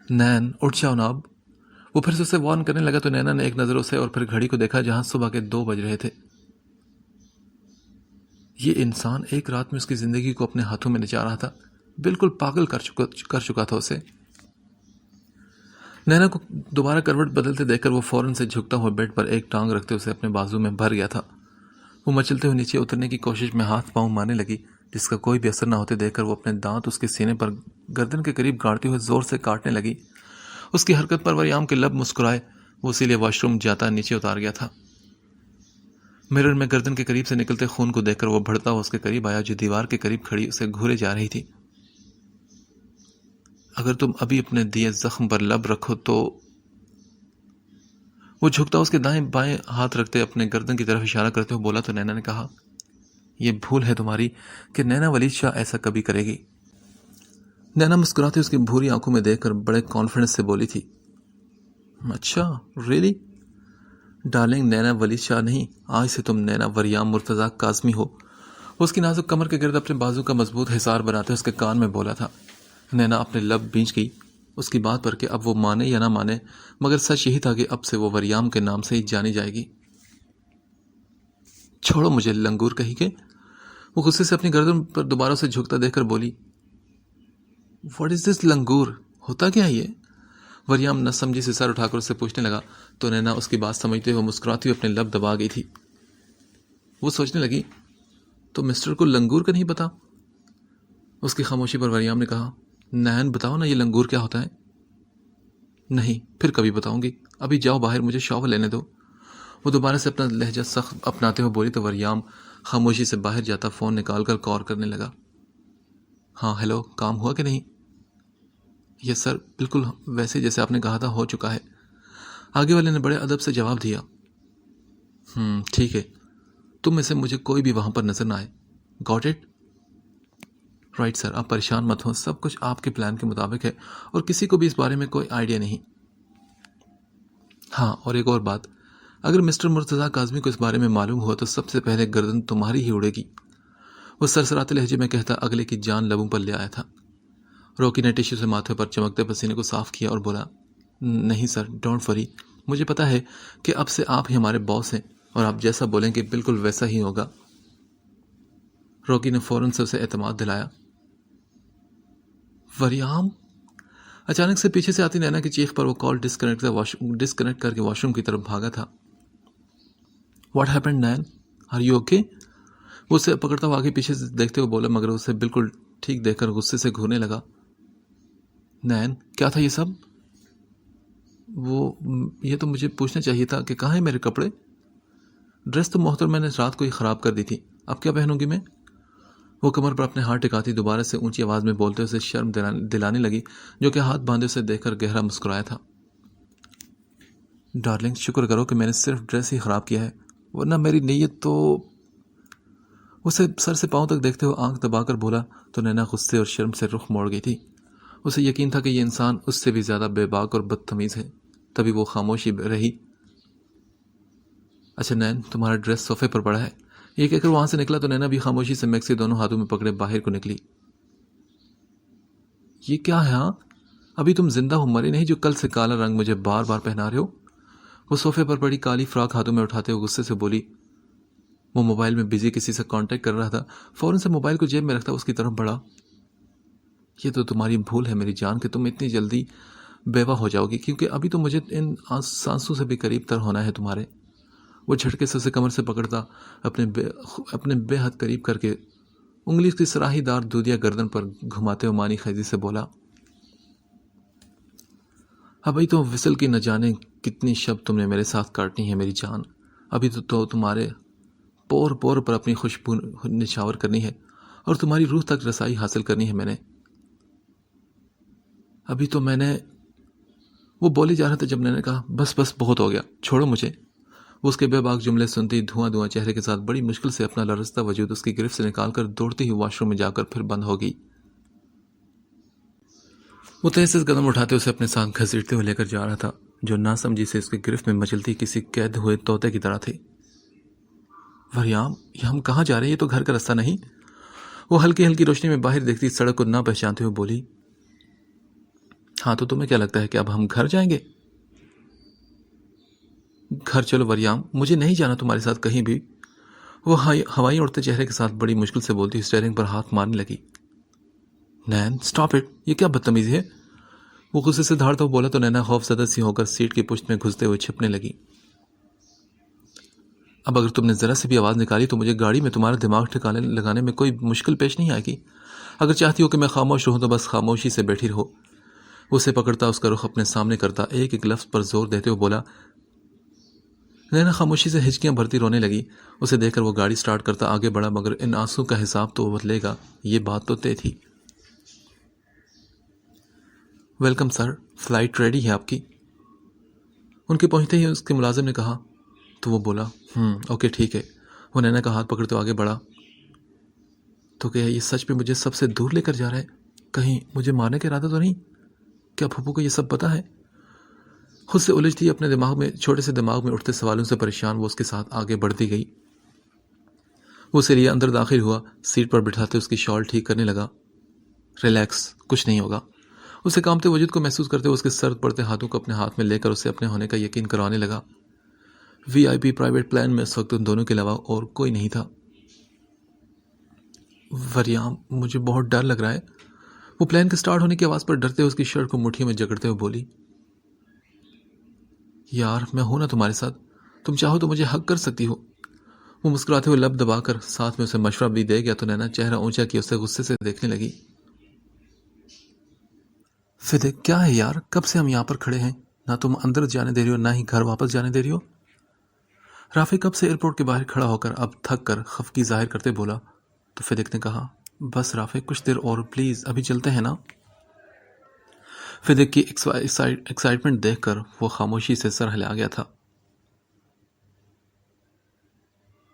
نین اٹھ جاؤ نا اب. وہ پھر سے اسے وارن کرنے لگا تو نینا نے ایک نظر اسے اور پھر گھڑی کو دیکھا جہاں صبح کے 2 بج رہے تھے. یہ انسان ایک رات میں اس کی زندگی کو اپنے ہاتھوں میں نچا رہا تھا. بالکل پاگل کر چکا تھا اسے. نینا کو دوبارہ کروٹ بدلتے دیکھ کر وہ فوراً سے جھکتا ہوا بیڈ پر ایک ٹانگ رکھتے اسے اپنے بازو میں بھر گیا تھا. وہ مچلتے ہوئے نیچے اترنے کی کوشش میں ہاتھ پاؤں مارنے لگی جس کا کوئی بھی اثر نہ ہوتے دیکھ کر وہ اپنے دانت اس کے سینے پر گردن کے قریب گاڑتے ہوئے زور سے کاٹنے لگی. اس کی حرکت پر وریام کے لب مسکرائے. وہ اسی لیے واش روم جاتا نیچے اتار گیا تھا. مرر میں گردن کے قریب سے نکلتے خون کو دیکھ کر وہ بڑھتا ہوا اس کے قریب آیا جو دیوار کے قریب کھڑی اسے گھورے جا رہی تھی. اگر تم ابھی اپنے دیے زخم پر لب رکھو تو. وہ جھکتا اس کے دائیں بائیں ہاتھ رکھتے اپنے گردن کی طرف اشارہ کرتے ہوئے بولا تو نینا نے کہا یہ بھول ہے تمہاری کہ نینا ولید شاہ ایسا کبھی کرے گی. نینا مسکراتے اس کی بھوری آنکھوں میں دیکھ کر بڑے کانفیڈنس سے بولی تھی. اچھا ریلی؟ ڈارلنگ نینا ولید شاہ نہیں، آج سے تم نینا وریام مرتضیٰ کاظمی ہو. وہ اس کی نازک کمر کے گرد اپنے بازو کا مضبوط حصار بناتے اس کے کان میں بولا تھا. نینا اپنے لب بھینچ گئی اس کی بات پر کہ اب وہ مانے یا نہ مانے مگر سچ یہی تھا کہ اب سے وہ وریام کے نام سے ہی جانی جائے گی. چھوڑو مجھے لنگور کہیں کے. وہ غصے سے اپنی گردن پر دوبارہ سے جھکتا دیکھ کر بولی واٹ از دس لنگور؟ ہوتا کیا یہ؟ وریام نہ سمجھی سے سر اٹھا کر اسے پوچھنے لگا تو نینا اس کی بات سمجھتے ہوئے مسکراتی ہوئے اپنے لب دبا گئی تھی. وہ سوچنے لگی تو مسٹر کو لنگور کا نہیں پتا؟ اس کی خاموشی پر وریام نے کہا نین بتاؤ نا یہ لنگور کیا ہوتا ہے؟ نہیں پھر کبھی بتاؤں گی، ابھی جاؤ باہر مجھے شاور لینے دو. وہ دوبارہ سے اپنا لہجہ سخت اپناتے ہوئے بولی تو وریام خاموشی سے باہر جاتا فون نکال کر کال کرنے لگا. ہاں ہیلو، کام ہوا کہ نہیں؟ یس سر، بالکل ویسے جیسے آپ نے کہا تھا ہو چکا ہے. آگے والے نے بڑے ادب سے جواب دیا. ٹھیک ہے، تم میں سے مجھے کوئی بھی وہاں پر نظر نہ آئے. Got it? رائٹ سر، آپ پریشان مت ہوں، سب کچھ آپ کے پلان کے مطابق ہے اور کسی کو بھی اس بارے میں کوئی آئیڈیا نہیں. ہاں اور ایک اور بات، اگر مسٹر مرتضیٰ کاظمی کو اس بارے میں معلوم ہوا تو سب سے پہلے گردن تمہاری ہی اڑے گی. وہ سرسراتے لہجے میں کہتا اگلے کی جان لبوں پر لے آیا تھا۔ روکی نے ٹشو سے ماتھے پر چمکتے پسینے کو صاف کیا اور بولا، نہیں سر، ڈونٹ وری، مجھے پتا ہے کہ اب سے آپ ہی ہمارے باس ہیں اور آپ جیسا بولیں گے بالکل ویسا ہی ہوگا۔ روکی نے فوراً سے اسے اعتماد دلایا۔ وریام! اچانک سے پیچھے سے آتی نینا کی چیخ پر وہ کال ڈسکنیکٹ کر کے واش روم کی طرف بھاگا تھا۔ What happened Nain? Are you okay? وہ اسے پکڑتا ہوا آگے پیچھے سے دیکھتے ہوئے بولا، مگر اسے بالکل ٹھیک دیکھ کر غصے سے گھورنے لگا۔ نین، کیا تھا یہ سب؟ یہ تو مجھے پوچھنا چاہیے تھا کہ کہاں ہیں میرے کپڑے؟ ڈریس تو محترم میں نے رات کو ہی خراب کر دی تھی، اب کیا پہنوں گی میں؟ وہ کمر پر اپنے ہاتھ ٹکاتی دوبارہ سے اونچی آواز میں بولتے اسے شرم دلانے لگی، جو کہ ہاتھ باندھے اسے دیکھ کر گہرا مسکرایا تھا۔ ڈارلنگ، شکر کرو کہ میں نے صرف ڈریس ہی خراب کیا ہے، ورنہ میری نیت تو… اسے سر سے پاؤں تک دیکھتے ہوئے آنکھ دبا کر بولا تو نینا غصے اور شرم سے رخ موڑ گئی تھی۔ اسے یقین تھا کہ یہ انسان اس سے بھی زیادہ بے باک اور بدتمیز ہے، تبھی وہ خاموشی رہی۔ اچھا نین، تمہارا ڈریس صوفے پر پڑا ہے، یہ کہہ کر وہاں سے نکلا تو نینا بھی خاموشی سے میکسی دونوں ہاتھوں میں پکڑے باہر کو نکلی۔ یہ کیا ہے؟ ہاں، ابھی تم زندہ ہو، مرے نہیں، جو کل سے کالا رنگ مجھے بار بار پہنا رہے ہو؟ وہ صوفے پر پڑی کالی فراک ہاتھوں میں اٹھاتے ہوئے غصے سے بولی۔ وہ موبائل میں بزی کسی سے کانٹیکٹ کر رہا تھا، فوراً سے موبائل کو جیب میں رکھتا اس کی طرف بڑھا۔ یہ تو تمہاری بھول ہے میری جان کہ تم اتنی جلدی بیوہ ہو جاؤ گی، کیونکہ ابھی تو مجھے ان سانسوں سے بھی قریب تر ہونا ہے تمہارے۔ وہ جھٹکے سے اسے کمر سے پکڑتا اپنے بے حد قریب کر کے انگلی کی سراہی دار دودیا گردن پر گھماتے ہوئے مانی خیزی سے بولا، ابھی تو وصل کی نہ جانے کتنی شب تم نے میرے ساتھ کاٹنی ہے میری جان، ابھی تو تمہارے پور پور پر اپنی خوشبو نچھاور کرنی ہے اور تمہاری روح تک رسائی حاصل کرنی ہے میں نے۔ ابھی تو میں نے… وہ بولے جا رہا تھا جب میں نے کہا بس بہت ہو گیا، چھوڑو مجھے۔ وہ اس کے بے باک جملے سنتی دھواں چہرے کے ساتھ بڑی مشکل سے اپنا لرزتا وجود اس کی گرفت سے نکال کر دوڑتی ہوئی واش روم میں جا کر پھر بند ہو گئی۔ وہ تیز سے قدم اٹھاتے اسے اپنے ساتھ گھسیٹتے ہوئے لے کر جا رہا تھا، جو نہ سمجھی سے اس کی گرفت میں مچلتی کسی قید ہوئے طوطے کی طرح تھی۔ وریام، یہ ہم کہاں جا رہے ہیں؟ یہ تو گھر کا رستہ نہیں۔ وہ ہلکی ہلکی روشنی میں باہر دیکھتی سڑک کو نہ پہچانتے ہوئے بولی۔ ہاں تو تمہیں کیا لگتا ہے کہ اب ہم گھر جائیں گے؟ گھر چلو وریام، مجھے نہیں جانا تمہارے ساتھ کہیں بھی۔ وہ ہوائی اڑتے چہرے کے ساتھ بڑی مشکل سے بولتی اسٹیئرنگ پر ہاتھ مارنے لگی۔ نین، سٹاپ اٹ، یہ کیا بدتمیزی ہے؟ وہ غصے سے دھاڑتا ہوا بولا تو نینا خوف زدہ سی ہو کر سیٹ کی پشت میں گھستے ہوئے چھپنے لگی۔ اب اگر تم نے ذرا سے بھی آواز نکالی تو مجھے گاڑی میں تمہارا دماغ ٹھکانے لگانے میں کوئی مشکل پیش نہیں آئے گی۔ اگر چاہتی ہو کہ میں خاموش رہوں تو بس خاموشی سے بیٹھی رہو۔ اسے پکڑتا اس کا رخ اپنے سامنے کرتا ایک ایک لفظ پر زور دیتے ہوئے بولا۔ نینا خاموشی سے ہچکیاں بھرتی رونے لگی۔ اسے دیکھ کر وہ گاڑی سٹارٹ کرتا آگے بڑھا، مگر ان آنسوں کا حساب تو وہ لے گا، یہ بات تو طے تھی۔ ویلکم سر، فلائٹ ریڈی ہے آپ کی؟ ان کے پہنچتے ہی اس کے ملازم نے کہا تو وہ بولا اوکے ٹھیک ہے۔ وہ نینا کا ہاتھ پکڑتے آگے بڑھا۔ تو کیا یہ سچ میں مجھے سب سے دور لے کر جا رہا ہے؟ کہیں مجھے مارنے کا ارادہ تو نہیں؟ کیا پھپھو کو یہ سب پتا ہے؟ خود سے الجھتی اپنے چھوٹے سے دماغ میں اٹھتے سوالوں سے پریشان وہ اس کے ساتھ آگے بڑھتی گئی۔ وہ اسے لیے اندر داخل ہوا، سیٹ پر بٹھاتے اس کی شال ٹھیک کرنے لگا۔ ریلیکس، کچھ نہیں ہوگا۔ اسے کانپتے وجود کو محسوس کرتے ہوئے اس کے سرد پڑتے ہاتھوں کو اپنے ہاتھ میں لے کر اسے اپنے ہونے کا یقین کروانے لگا۔ VIP پرائیویٹ پلان میں اس وقت ان دونوں کے علاوہ اور کوئی نہیں تھا۔ وریام، مجھے بہت ڈر لگ رہا ہے۔ وہ پلان کے سٹارٹ ہونے کی آواز پر ڈرتے ہوئے اس کی شرٹ کو مٹھیوں میں جکڑتے ہوئے بولی۔ یار، میں ہوں نا تمہارے ساتھ، تم چاہو تو مجھے حق کر سکتی ہو۔ وہ مسکراتے ہوئے لب دبا کر ساتھ میں اسے مشورہ بھی دے گیا تو نینا چہرہ اونچا کیا اسے غصے سے دیکھنے لگی۔ فدے، کیا ہے یار، کب سے ہم یہاں پر کھڑے ہیں، نہ تم اندر جانے دے رہی ہو نہ ہی گھر واپس جانے دے رہی ہو۔ رافی کب سے ایئرپورٹ کے باہر کھڑا ہو کر اب تھک کر خفگی ظاہر کرتے بولا تو فدق نے کہا بس رافی، کچھ دیر اور پلیز، ابھی چلتے ہیں نا۔ فدق کی ایکسائٹمنٹ دیکھ کر وہ خاموشی سے سر ہلا گیا تھا۔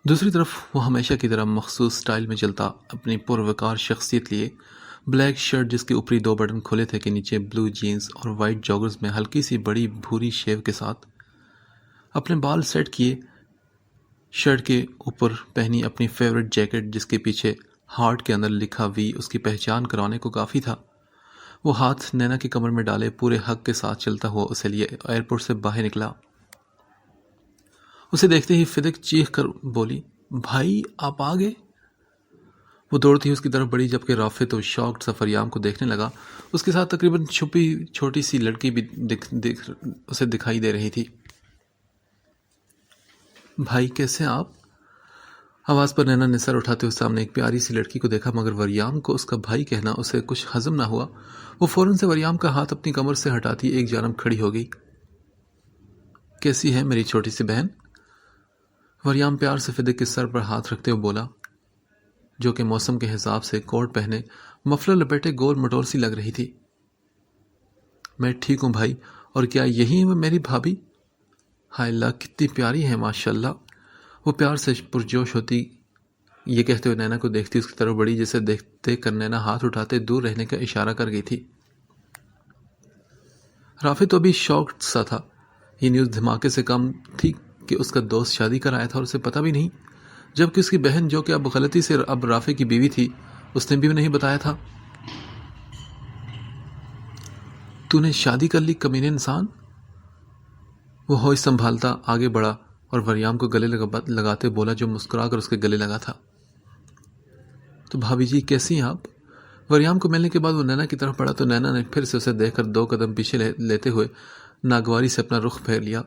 دوسری طرف وہ ہمیشہ کی طرح مخصوص سٹائل میں چلتا اپنی پروقار شخصیت لیے بلیک شرٹ جس کے اوپری 2 بٹن کھلے تھے کہ نیچے بلو جینز اور وائٹ جاگرز میں ہلکی سی بڑی بھوری شیو کے ساتھ اپنے بال سیٹ کیے، شرٹ کے اوپر پہنی اپنی فیورٹ جیکٹ جس کے پیچھے ہارٹ کے اندر لکھا وی اس کی پہچان کرانے کو کافی تھا۔ وہ ہاتھ نینا کی کمر میں ڈالے پورے حق کے ساتھ چلتا ہوا اسے لیے ایئرپورٹ سے باہر نکلا۔ اسے دیکھتے ہی فدق چیخ کر بولی، بھائی آپ آ گئے؟ وہ دوڑتی اس کی طرف بڑھی، جبکہ رافت و شاکڈ سا فریام کو دیکھنے لگا۔ اس کے ساتھ تقریباً چھپی چھوٹی سی لڑکی بھی اسے دکھائی دے رہی تھی۔ بھائی کیسے آپ؟ آواز پر نینا نے سر اٹھاتے ہوئے سامنے ایک پیاری سی لڑکی کو دیکھا، مگر وریام کو اس کا بھائی کہنا اسے کچھ ہضم نہ ہوا۔ وہ فوراً سے وریام کا ہاتھ اپنی کمر سے ہٹاتی ایک جانب کھڑی ہو گئی۔ کیسی ہے میری چھوٹی سی بہن؟ وریام پیار سے فدق کے سر پر ہاتھ رکھتے ہوئے بولا، جو کہ موسم کے حساب سے کوٹ پہنے مفلر لپیٹے گول مٹور سی لگ رہی تھی۔ میں ٹھیک ہوں بھائی، اور کیا یہی ہے میری بھابھی؟ ہائے اللہ کتنی پیاری ہے ماشاءاللہ۔ وہ پیار سے پرجوش ہوتی یہ کہتے ہوئے نینا کو دیکھتی اس کی طرف بڑی، جسے دیکھ کر نینا ہاتھ اٹھاتے دور رہنے کا اشارہ کر گئی تھی۔ رافت تو ابھی شاکڈ سا تھا۔ یہ نیوز دھماکے سے کم تھی کہ اس کا دوست شادی کر آیا تھا اور اسے پتہ بھی نہیں، جبکہ اس کی بہن جو کہ اب غلطی سے اب رافت کی بیوی تھی، اس نے بھی نہیں بتایا تھا۔ تو نے شادی کر لی کمینے انسان؟ وہ ہوش سنبھالتا آگے بڑھا اور وریام کو گلے لگاتے بولا، جو مسکرا کر اس کے گلے لگا تھا۔ تو بھابھی جی کیسی ہیں آپ؟ وریام کو ملنے کے بعد وہ نینا کی طرف پڑھا تو نینا نے پھر سے اسے دیکھ کر 2 قدم پیچھے لیتے ہوئے ناگواری سے اپنا رخ پھیر لیا۔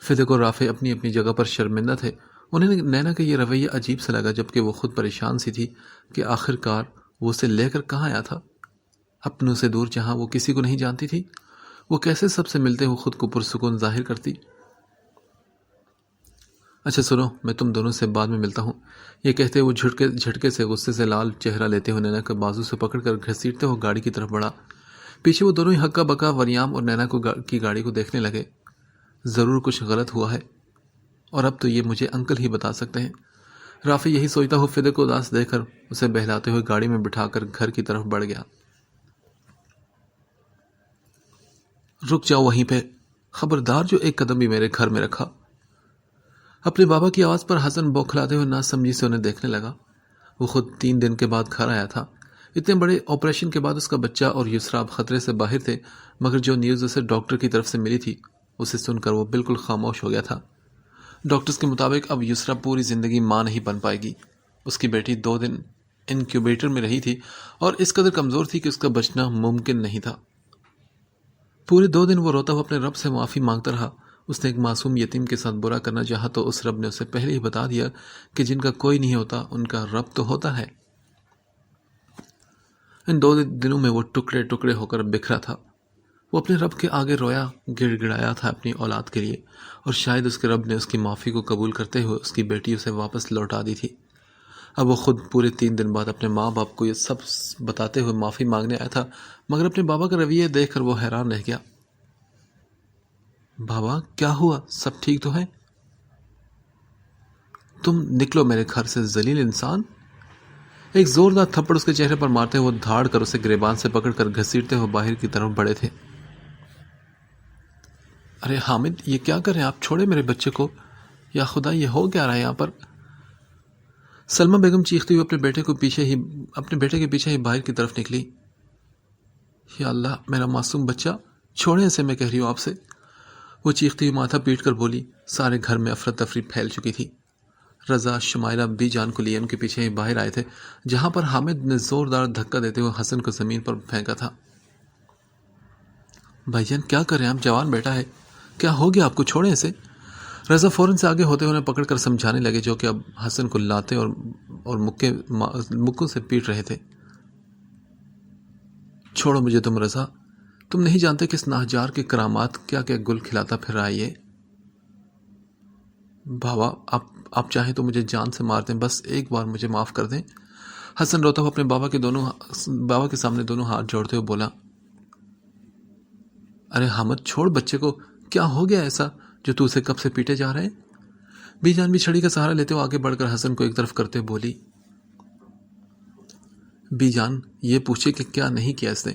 فدق اور رافع اپنی اپنی جگہ پر شرمندہ تھے۔ انہیں نینا کا یہ رویہ عجیب سا لگا، جبکہ وہ خود پریشان سی تھی کہ آخر کار وہ اسے لے کر کہاں آیا تھا، اپنوں سے دور جہاں وہ کسی کو نہیں جانتی تھی۔ وہ کیسے سب سے ملتے ہوئے خود کو پرسکون ظاہر کرتی؟ اچھا سنو، میں تم دونوں سے بعد میں ملتا ہوں۔ یہ کہتے ہوئے وہ جھٹکے سے غصے سے لال چہرہ لیتے ہوئے نینا کے بازو سے پکڑ کر گھسیٹتے ہوئے گاڑی کی طرف بڑھا۔ پیچھے وہ دونوں ہی ہکا بکا وریام اور نینا کی گاڑی کو دیکھنے لگے۔ ضرور کچھ غلط ہوا ہے، اور اب تو یہ مجھے انکل ہی بتا سکتے ہیں۔ رافع یہی سوچتا ہو فدق کو اداس دیکھ کر اسے بہلاتے ہوئے گاڑی میں بٹھا کر گھر کی طرف بڑھ گیا۔ رک جاؤ وہیں پہ، خبردار جو ایک قدم بھی میرے گھر میں رکھا۔ اپنے بابا کی آواز پر حسن بوکھلاتے ہوئے ناسمجھی سے انہیں دیکھنے لگا۔ وہ خود 3 دن کے بعد گھر آیا تھا۔ اتنے بڑے آپریشن کے بعد اس کا بچہ اور یسریٰ اب خطرے سے باہر تھے، مگر جو نیوز اسے ڈاکٹر کی طرف سے ملی تھی اسے سن کر وہ بالکل خاموش ہو گیا تھا۔ ڈاکٹرز کے مطابق اب یسریٰ پوری زندگی ماں نہیں بن پائے گی۔ اس کی بیٹی 2 دن انکیوبیٹر میں رہی تھی اور اس قدر کمزور تھی کہ اس کا بچنا ممکن نہیں تھا۔ پورے 2 دن وہ روتا ہوا اپنے رب سے معافی مانگتا رہا۔ اس نے ایک معصوم یتیم کے ساتھ برا کرنا چاہا تو اس رب نے اسے پہلے ہی بتا دیا کہ جن کا کوئی نہیں ہوتا ان کا رب تو ہوتا ہے۔ ان 2 دنوں میں وہ ٹکڑے ٹکڑے ہو کر بکھرا تھا۔ وہ اپنے رب کے آگے رویا گڑ گڑایا تھا اپنی اولاد کے لیے، اور شاید اس کے رب نے اس کی معافی کو قبول کرتے ہوئے اس کی بیٹی اسے واپس لوٹا دی تھی۔ اب وہ خود پورے 3 دن بعد اپنے ماں باپ کو یہ سب بتاتے ہوئے معافی مانگنے آیا تھا، مگر اپنے بابا کا رویہ دیکھ کر وہ حیران رہ گیا۔ بابا کیا ہوا؟ سب ٹھیک تو ہے؟ تم نکلو میرے گھر سے ذلیل انسان! ایک زوردار تھپڑ اس کے چہرے پر مارتے ہوئے دھاڑ کر اسے گریبان سے پکڑ کر گھسیٹتے ہوئے باہر کی طرف بڑھے تھے۔ ارے حامد یہ کیا کر رہے ہیں آپ؟ چھوڑے میرے بچے کو، یا خدا یہ ہو کیا رہا ہے یہاں پر؟ سلمہ بیگم چیختی ہوئی اپنے بیٹے کے پیچھے ہی باہر کی طرف نکلی۔ یا اللہ میرا معصوم بچہ، چھوڑیں اسے، میں کہہ رہی ہوں آپ سے، وہ چیختی ہوئی ماتھا پیٹ کر بولی۔ سارے گھر میں افراتفری پھیل چکی تھی۔ رضا شمائلہ بی جان کو لیے ان کے پیچھے ہی باہر آئے تھے، جہاں پر حامد نے زوردار دھکا دیتے ہوئے حسن کو زمین پر پھینکا تھا۔ بھائی جان کیا کر رہے ہیں آپ؟ جوان بیٹا ہے، کیا ہو گیا آپ کو؟ چھوڑیں اسے۔ رضا فوراً سے آگے ہوتے انہیں پکڑ کر سمجھانے لگے، جو کہ اب حسن کو لاتے اور مکوں سے پیٹ رہے تھے۔ چھوڑو مجھے تم رضا، تم نہیں جانتے کہ اس ناہجار کے کرامات کیا کیا گل کھلاتا پھر رہا ہے یہ۔ بابا آپ چاہیں تو مجھے جان سے مار دیں، بس ایک بار مجھے معاف کر دیں۔ حسن روتا ہوا اپنے بابا کے سامنے دونوں ہاتھ جوڑتے ہوئے بولا۔ ارے حامد چھوڑ بچے کو، کیا ہو گیا ایسا جو تو اسے کب سے پیٹے جا رہے ہیں؟ بی جان بھی چھڑی کا سہارا لیتے ہوئے آگے بڑھ کر حسن کو ایک طرف کرتے ہوئے بولی۔ بی جان یہ پوچھے کہ کیا نہیں کیا اس نے؟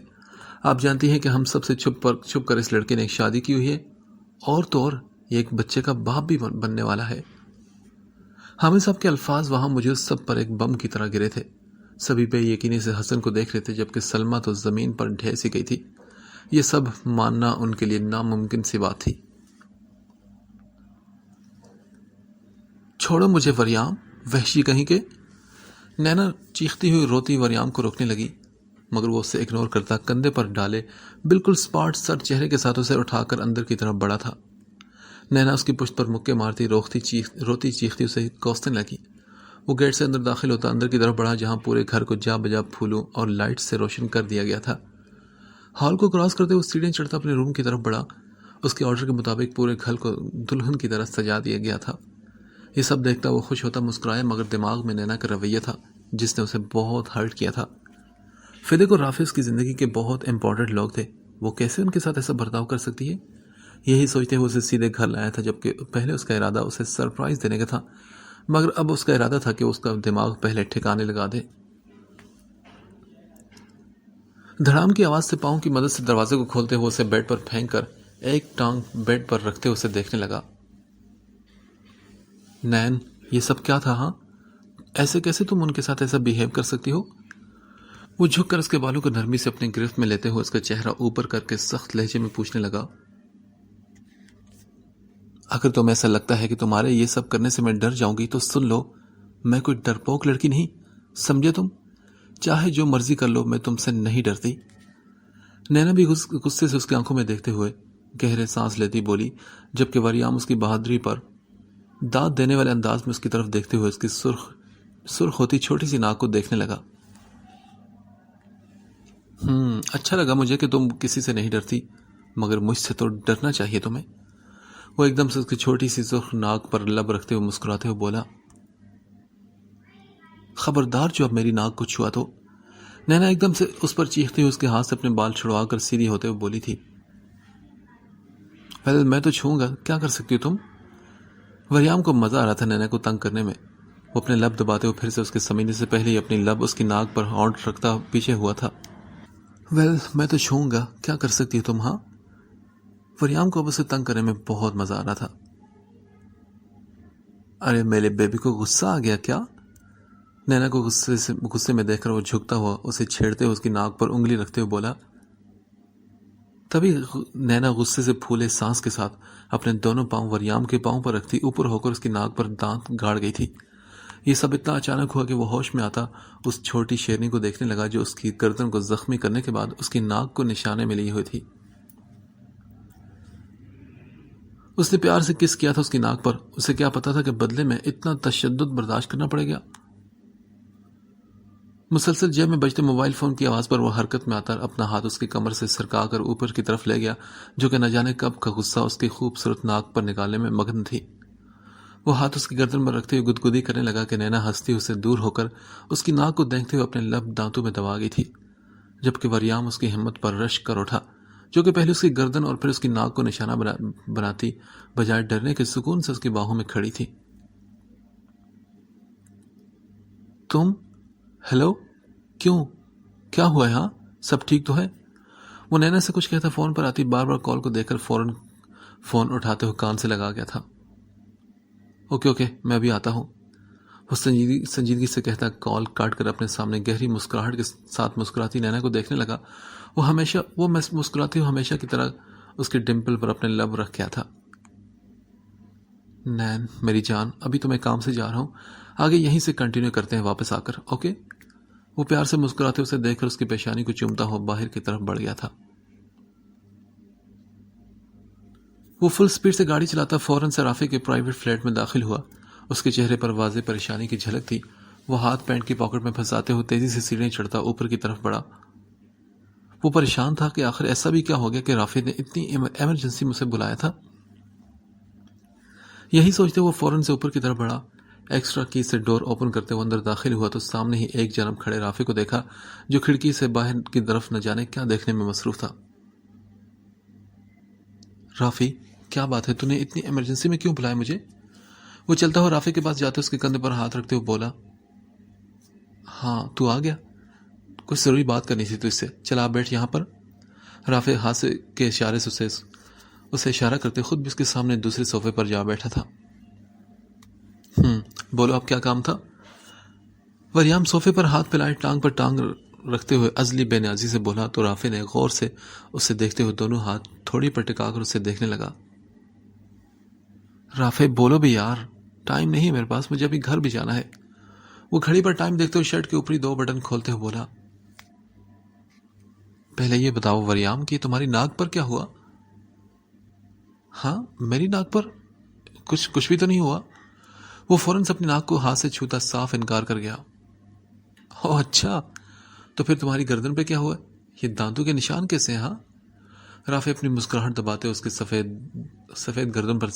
آپ جانتی ہیں کہ ہم سب سے چھپ کر اس لڑکے نے ایک شادی کی ہوئی ہے، اور تو اور یہ ایک بچے کا باپ بھی بننے والا ہے۔ حامد صاحب کے الفاظ وہاں مجھے سب پر ایک بم کی طرح گرے تھے۔ سبھی بے یقینی سے حسن کو دیکھ رہے تھے، جبکہ سلمیٰ تو زمین پر ڈھہ سی گئی تھی۔ یہ سب ماننا ان کے لیے ناممکن سی بات تھی۔ چھوڑو مجھے وریام، وحشی کہیں کے! نینا چیختی ہوئی روتی وریام کو روکنے لگی، مگر وہ اسے اگنور کرتا کندھے پر ڈالے بالکل سپاٹ سر چہرے کے ساتھ اسے اٹھا کر اندر کی طرف بڑھا تھا۔ نینا اس کی پشت پر مکے مارتی روتی چیختی اسے کوسنے لگی۔ وہ گیٹ سے اندر داخل ہوتا اندر کی طرف بڑھا، جہاں پورے گھر کو جا بجا پھولوں اور لائٹ سے روشن کر دیا گیا تھا۔ ہال کو کراس کرتے ہوئے سیڑھیاں چڑھتا اپنے روم کی طرف بڑھا۔ اس کے آرڈر کے مطابق پورے گھر کو دلہن کی طرح سجا دیا گیا تھا۔ یہ سب دیکھتا وہ خوش ہوتا مسکرایا، مگر دماغ میں نینا کا رویہ تھا جس نے اسے بہت ہرٹ کیا تھا۔ فدق اور رافع اس کی زندگی کے بہت امپورٹنٹ لوگ تھے، وہ کیسے ان کے ساتھ ایسا برتاؤ کر سکتی ہے؟ یہی سوچتے ہوئے اسے سیدھے گھر لایا تھا، جبکہ پہلے اس کا ارادہ اسے سرپرائز دینے کا تھا، مگر اب اس کا ارادہ تھا کہ اس کا دماغ پہلے ٹھکانے لگا دے۔ دھڑام کی آواز سے پاؤں کی مدد سے دروازے کو کھولتے ہوئے اسے بیڈ پر پھینک کر ایک ٹانگ بیڈ پر رکھتے اسے دیکھنے لگا۔ نین، یہ سب کیا تھا؟ ہاں، ایسے کیسے تم ان کے ساتھ ایسا بیہیو کر سکتی ہو؟ وہ جھک کر اس کے بالوں کو نرمی سے اپنی گرفت میں لیتے ہوئے اس کا چہرہ اوپر کر کے سخت لہجے میں پوچھنے لگا، اگر تمہیں ایسا لگتا ہے کہ تمہارے یہ سب کرنے سے میں ڈر جاؤں گی تو سن لو، میں کوئی ڈرپوک لڑکی نہیں، سمجھے تم؟ چاہے جو مرضی کر لو، میں تم سے نہیں ڈرتی۔ نینا بھی غصے سے اس کی آنکھوں میں دیکھتے ہوئے گہرے سانس لیتی بولی، جبکہ وریام اس کی بہادری پر داد دینے والے انداز میں اس کی طرف دیکھتے ہوئے اس کی سرخ ہوتی چھوٹی سی ناک کو دیکھنے لگا۔ اچھا لگا مجھے کہ تم کسی سے نہیں ڈرتی، مگر مجھ سے تو ڈرنا چاہیے تمہیں۔ وہ ایک دم سے اس کی چھوٹی سی سرخ ناک پر لب رکھتے ہوئے مسکراتے ہوئے بولا، خبردار جو اب میری ناک کو چھوا تو۔ نینا ایک دم سے اس پر چیختی ہوئی اس کے ہاتھ سے اپنے بال چھڑوا کر سیدھی ہوتے ہوئے بولی تھی، میں تو چھوؤں گا، کیا کر سکتی ہو تم؟ وریام کو مزہ آ رہا تھا نینا کو تنگ کرنے میں۔ وہ اپنے لب دباتے ہوئے پھر سے اس کے سمینے سے پہلے ہی اپنی لب اس کی ناک پر ہونٹ رکھتا پیچھے ہوا تھا۔ میں تو چھوؤں گا، کیا کر سکتی ہو تم؟ ہاں، وریام کو اب اسے تنگ کرنے میں بہت مزہ آ رہا تھا۔ ارے میرے بیبی کو غصہ آ گیا کیا؟ نینا کو غصے میں دیکھ کر وہ جھکتا ہوا اسے چھیڑتے ہوئے اس کی ناک پر انگلی رکھتے ہوئے بولا۔ تبھی نینا غصے سے پھولے سانس کے ساتھ اپنے دونوں پاؤں وریام کے پاؤں پر رکھتی اوپر ہو کر اس کی ناک پر دانت گاڑ گئی تھی۔ یہ سب اتنا اچانک ہوا کہ وہ ہوش میں آتا اس چھوٹی شیرنی کو دیکھنے لگا جو اس کی گردن کو زخمی کرنے کے بعد اس کی ناک کو نشانے میں لی ہوئی تھی۔ اس نے پیار سے کس کیا تھا اس کی ناک پر، اسے کیا پتا تھا کہ بدلے میں اتنا تشدد برداشت کرنا پڑے گا۔ مسلسل جیب میں بجتے موبائل فون کی آواز پر وہ حرکت میں آتا اپنا ہاتھ اس کی کمر سے سرکا کر اوپر کی طرف لے گیا، جو کہ نہ جانے کب کا غصہ اس کی خوبصورت ناک پر نکالنے میں مگن تھی۔ وہ ہاتھ اس کی گردن پر رکھتے ہوئے گدگدی کرنے لگا کہ نینا ہنستی اسے دور ہو کر اس کی ناک کو دیکھتے ہوئے اپنے لب دانتوں میں دبا گئی تھی، جبکہ وریام اس کی ہمت پر رشک کر اٹھا، جو کہ پہلے اس کی گردن اور پھر اس کی ناک کو نشانہ بناتی بجائے ڈرنے کے سکون سے اس کی باہوں میں کھڑی تھی۔ تم؟ ہیلو، کیوں؟ کیا ہوا ہے؟ ہاں، سب ٹھیک تو ہے؟ وہ نینا سے کچھ کہتا فون پر آتی بار بار کال کو دیکھ کر فوراً فون اٹھاتے ہوئے کان سے لگا گیا تھا۔ اوکے، میں ابھی آتا ہوں، وہ سنجیدگی سے کہتا کال کاٹ کر اپنے سامنے گہری مسکراہٹ کے ساتھ مسکراتی نینا کو دیکھنے لگا۔ وہ مسکراتی ہوئی ہمیشہ کی طرح اس کے ڈمپل پر اپنے لب رکھ گیا تھا۔ نین میری جان، ابھی تو میں کام سے جا رہا ہوں، آگے یہیں سے کنٹینیو کرتے ہیں واپس آ کر، اوکے؟ وہ پیار سے مسکراتے اسے دیکھ کر اس کی پیشانی کو چومتا ہوا باہر کی طرف بڑھ گیا تھا۔ وہ فل سپیڈ سے گاڑی چلاتا فوراً سے رافع کے پرائیویٹ فلیٹ میں داخل ہوا۔ اس کے چہرے پر واضح پریشانی کی جھلک تھی۔ وہ ہاتھ پینٹ کی پاکٹ میں پھنساتے ہوئے تیزی سے سیڑھیاں چڑھتا اوپر کی طرف بڑھا۔ وہ پریشان تھا کہ آخر ایسا بھی کیا ہو گیا کہ رافع نے اتنی ایمرجنسی میں اسے بلایا تھا۔ یہی سوچتے وہ فوراً سے اوپر کی طرف بڑھا۔ ایکسٹرا کی سے ڈور اوپن کرتے ہوئے اندر داخل ہوا تو سامنے ہی ایک جانب کھڑے رافع کو دیکھا، جو کھڑکی سے باہر کی طرف نہ جانے کیا دیکھنے میں مصروف تھا۔ رافع، کیا بات ہے؟ تو نے اتنی ایمرجنسی میں کیوں بلایا مجھے؟ وہ چلتا ہوا رافع کے پاس جاتے اس کے کندھے پر ہاتھ رکھتے ہوئے بولا، ہاں تو آ گیا، کچھ ضروری بات کرنی تھی تو اس سے، چل آپ بیٹھ یہاں پر۔ رافع ہاتھ کے اشارے سے اسے اشارہ کرتے خود بھی اس کے سامنے دوسرے صوفے پر جا بیٹھا تھا۔ بولو اب کیا کام تھا؟ وریام صوفے پر ہاتھ پھیلائے ٹانگ پر ٹانگ رکھتے ہوئے ازلی بے نیازی سے بولا تو رافع نے غور سے اسے دیکھتے ہوئے دونوں ہاتھ تھوڑی پر ٹکا کر اسے دیکھنے لگا۔ رافع بولو بھی یار، ٹائم نہیں ہے میرے پاس، مجھے ابھی گھر بھی جانا ہے۔ وہ گھڑی پر ٹائم دیکھتے ہوئے شرٹ کے اوپری 2 بٹن کھولتے ہوئے بولا، پہلے یہ بتاؤ وریام کہ تمہاری ناک پر کیا ہوا؟ ہاں میری ناک پر کچھ بھی تو نہیں ہوا۔ وہ فوراً سے اپنی ناک کو ہاتھ سے چھوتا صاف انکار کر گیا۔ اوہ اچھا، تو پھر تمہاری گردن پہ کیا ہوا؟ یہ دانتوں کے نشان کیسے ہیں؟ ہاں رافع اپنی مسکراہٹ دباتے اس کے سفید گردن پر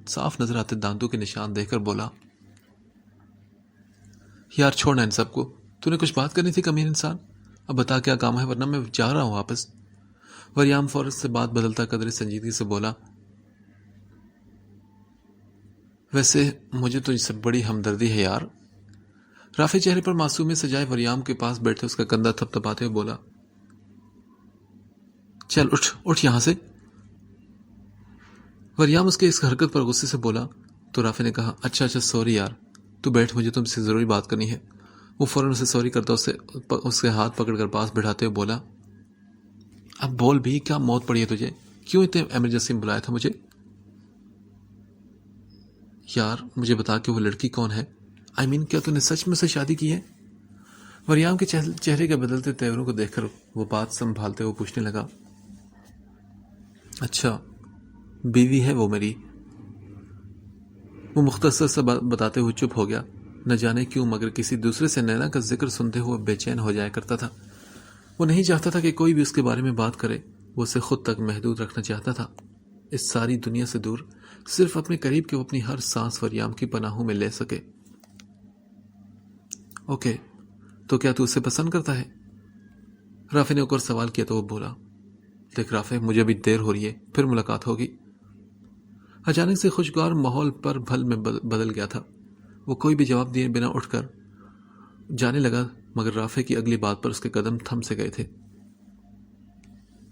صاف نظر آتے دانتوں کے نشان دیکھ کر بولا، یار چھوڑنا ان سب کو، تو نے کچھ بات کرنی تھی کمین انسان، اب بتا کیا کام ہے ورنہ میں جا رہا ہوں واپس۔ وریام فوراً سے بات بدلتا قدر سنجیدگی سے بولا، ویسے مجھے تو اس سے بڑی ہمدردی ہے یار۔ رافع چہرے پر معصومیت سجائے وریام کے پاس بیٹھے اس کا کندھا تھپتھپاتے ہوئے بولا، چل اٹھ یہاں سے۔ وریام اس کے اس حرکت پر غصے سے بولا تو رافع نے کہا، اچھا سوری یار، تو بیٹھ، مجھے تم سے ضروری بات کرنی ہے۔ وہ فوراً اسے سوری کرتا اس کے ہاتھ پکڑ کر پاس بٹھاتے ہوئے بولا، اب بول بھی، کیا موت پڑی ہے تجھے؟ کیوں اتنے ایمرجنسی میں بلایا تھا مجھے؟ یار مجھے بتا کہ وہ لڑکی کون ہے؟ کیا تو نے سچ میں سے شادی کی ہے؟ وریام کے چہرے کے بدلتے تیوروں کو دیکھ کر وہ بات سنبھالتے ہوئے پوچھنے لگا، اچھا بیوی ہے وہ میری۔ وہ مختصر سا بتاتے ہوئے چپ ہو گیا۔ نہ جانے کیوں مگر کسی دوسرے سے نینا کا ذکر سنتے ہوئے بے چین ہو جایا کرتا تھا۔ وہ نہیں چاہتا تھا کہ کوئی بھی اس کے بارے میں بات کرے، وہ اسے خود تک محدود رکھنا چاہتا تھا، اس ساری دنیا سے دور، صرف اپنے قریب کہ وہ اپنی ہر سانس وریام کی پناہوں میں لے سکے۔ اوکے، تو کیا تو اسے پسند کرتا ہے؟ رافع نے اوپر سوال کیا تو وہ بولا، دیکھ رافع، مجھے ابھی دیر ہو رہی ہے، پھر ملاقات ہوگی۔ اچانک سے خوشگوار ماحول پر بھل میں بدل گیا تھا۔ وہ کوئی بھی جواب دیے بنا اٹھ کر جانے لگا، مگر رافع کی اگلی بات پر اس کے قدم تھم سے گئے تھے۔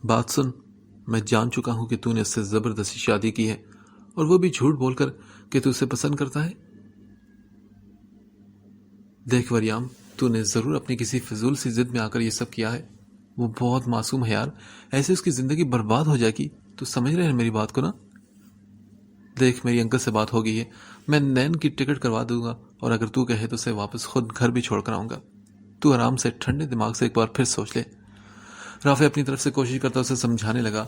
بات سن، میں جان چکا ہوں کہ تو نے اس سے زبردستی شادی کی ہے، اور وہ بھی جھوٹ بول کر کہ تو اسے پسند کرتا ہے۔ دیکھ وریام، تو نے ضرور اپنی کسی فضول سی ضد میں آ کر یہ سب کیا ہے۔ وہ بہت معصوم ہے یار، ایسے اس کی زندگی برباد ہو جائے گی۔ تو سمجھ رہے ہیں میری بات کو نا؟ دیکھ میری انکل سے بات ہو گئی ہے، میں نین کی ٹکٹ کروا دوں گا، اور اگر تو کہے تو اسے واپس خود گھر بھی چھوڑ کر آؤں گا۔ تو آرام سے ٹھنڈے دماغ سے ایک بار پھر سوچ لے۔ رافع اپنی طرف سے کوشش کرتا اسے سمجھانے لگا،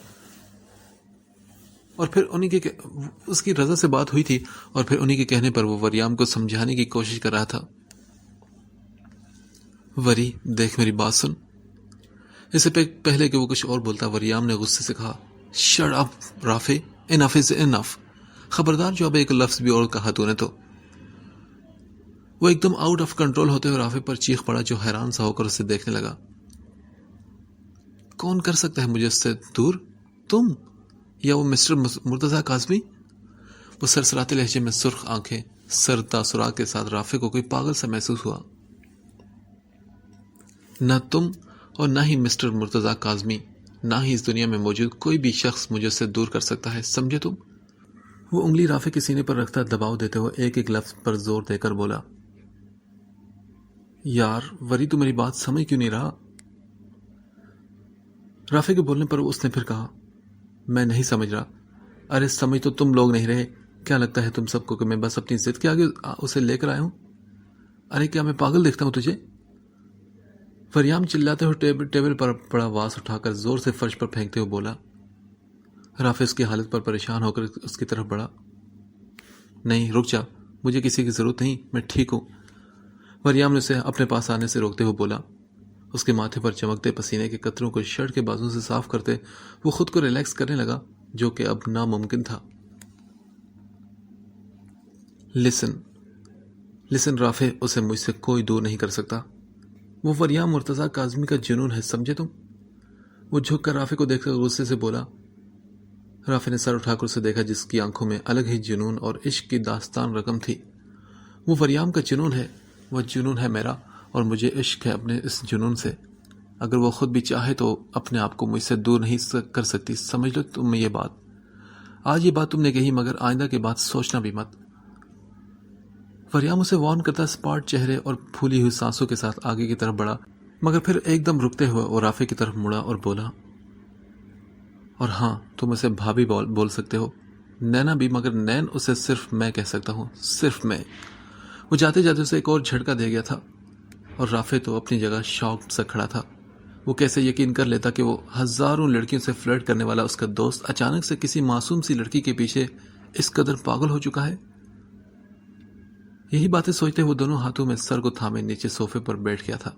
اور پھر اس کی رضا سے بات ہوئی تھی، اور پھر انہی کے کہنے پر وہ وریام کو سمجھانے کی کوشش کر رہا تھا۔ وری دیکھ میری بات سن۔ اس سے پہلے کہ وہ کچھ اور بولتا، وریام نے غصے سے کہا، شٹ اپ رافع، انف از انف، خبردار جو اب ایک لفظ بھی اور کہا تو نے تو۔ وہ ایک دم آؤٹ آف کنٹرول ہوتے ہوئے رافع پر چیخ پڑا، جو حیران سا ہو کر اسے دیکھنے لگا۔ کون کر سکتا ہے مجھے اس سے دور؟ تم یا وہ مسٹر مرتضیٰ کاظمی؟ وہ سرسراتے لہجے میں سرخ آنکھیں، سر تاثرات کے ساتھ رافع کو کوئی پاگل سا محسوس ہوا۔ نہ تم اور نہ ہی مسٹر مرتضیٰ کاظمی، نہ ہی اس دنیا میں موجود کوئی بھی شخص مجھے اس سے دور کر سکتا ہے، سمجھے تم؟ وہ انگلی رافع کے سینے پر رکھتا دباؤ دیتے ہوئے ایک ایک لفظ پر زور دے کر بولا، یار وری تو میری بات سمجھ کیوں نہیں رہا؟ رافع کے بولنے پر اس نے پھر کہا، میں نہیں سمجھ رہا۔ ارے سمجھ تو تم لوگ نہیں رہے، کیا لگتا ہے تم سب کو کہ میں بس اپنی ضد کے آگے اسے لے کر آیا ہوں؟ ارے کیا میں پاگل دیکھتا ہوں تجھے؟ وریام چلاتے ہوئے ٹیبل پر پڑا واس اٹھا کر زور سے فرش پر پھینکتے ہوئے بولا۔ رافع اس کی حالت پر پریشان ہو کر اس کی طرف بڑھا۔ نہیں رک جا، مجھے کسی کی ضرورت نہیں، میں ٹھیک ہوں، وریام نے اسے اپنے پاس آنے سے روکتے ہوئے بولا۔ اس کے ماتھے پر چمکتے پسینے کے قطروں کو شرٹ کے بازو سے صاف کرتے وہ خود کو ریلیکس کرنے لگا، جو کہ اب ناممکن تھا۔ لسن رافع، اسے مجھ سے کوئی دور نہیں کر سکتا۔ وہ وریام مرتضیٰ کاظمی کا جنون ہے، سمجھے تم؟ وہ جھک کر رافع کو دیکھ کر غصے سے بولا۔ رافع نے سر اٹھا کر اسے دیکھا، جس کی آنکھوں میں الگ ہی جنون اور عشق کی داستان رقم تھی۔ وہ وریام کا جنون ہے، وہ جنون ہے میرا، اور مجھے عشق ہے اپنے اس جنون سے۔ اگر وہ خود بھی چاہے تو اپنے آپ کو مجھ سے دور نہیں کر سکتی، سمجھ لو تم یہ بات۔ آج یہ بات تم نے کہی، مگر آئندہ کی بات سوچنا بھی مت۔ وریام اسے وارن کرتا اسپاٹ چہرے اور پھولی ہوئی سانسوں کے ساتھ آگے کی طرف بڑھا، مگر پھر ایک دم رکتے ہوئے وہ رافع کی طرف مڑا اور بولا، اور ہاں تم اسے بھابھی بول سکتے ہو، نینا بھی، مگر نین اسے صرف میں کہہ سکتا ہوں، صرف میں۔ وہ جاتے جاتے اسے ایک اور جھٹکا دے گیا تھا، اور رافع تو اپنی جگہ شاک سا کھڑا تھا۔ وہ کیسے یقین کر لیتا کہ وہ ہزاروں لڑکیوں سے فلرٹ کرنے والا اس کا دوست اچانک سے کسی معصوم سی لڑکی کے پیچھے اس قدر پاگل ہو چکا ہے؟ یہی باتیں سوچتے ہوئے دونوں ہاتھوں میں سر کو تھامے نیچے صوفے پر بیٹھ گیا تھا۔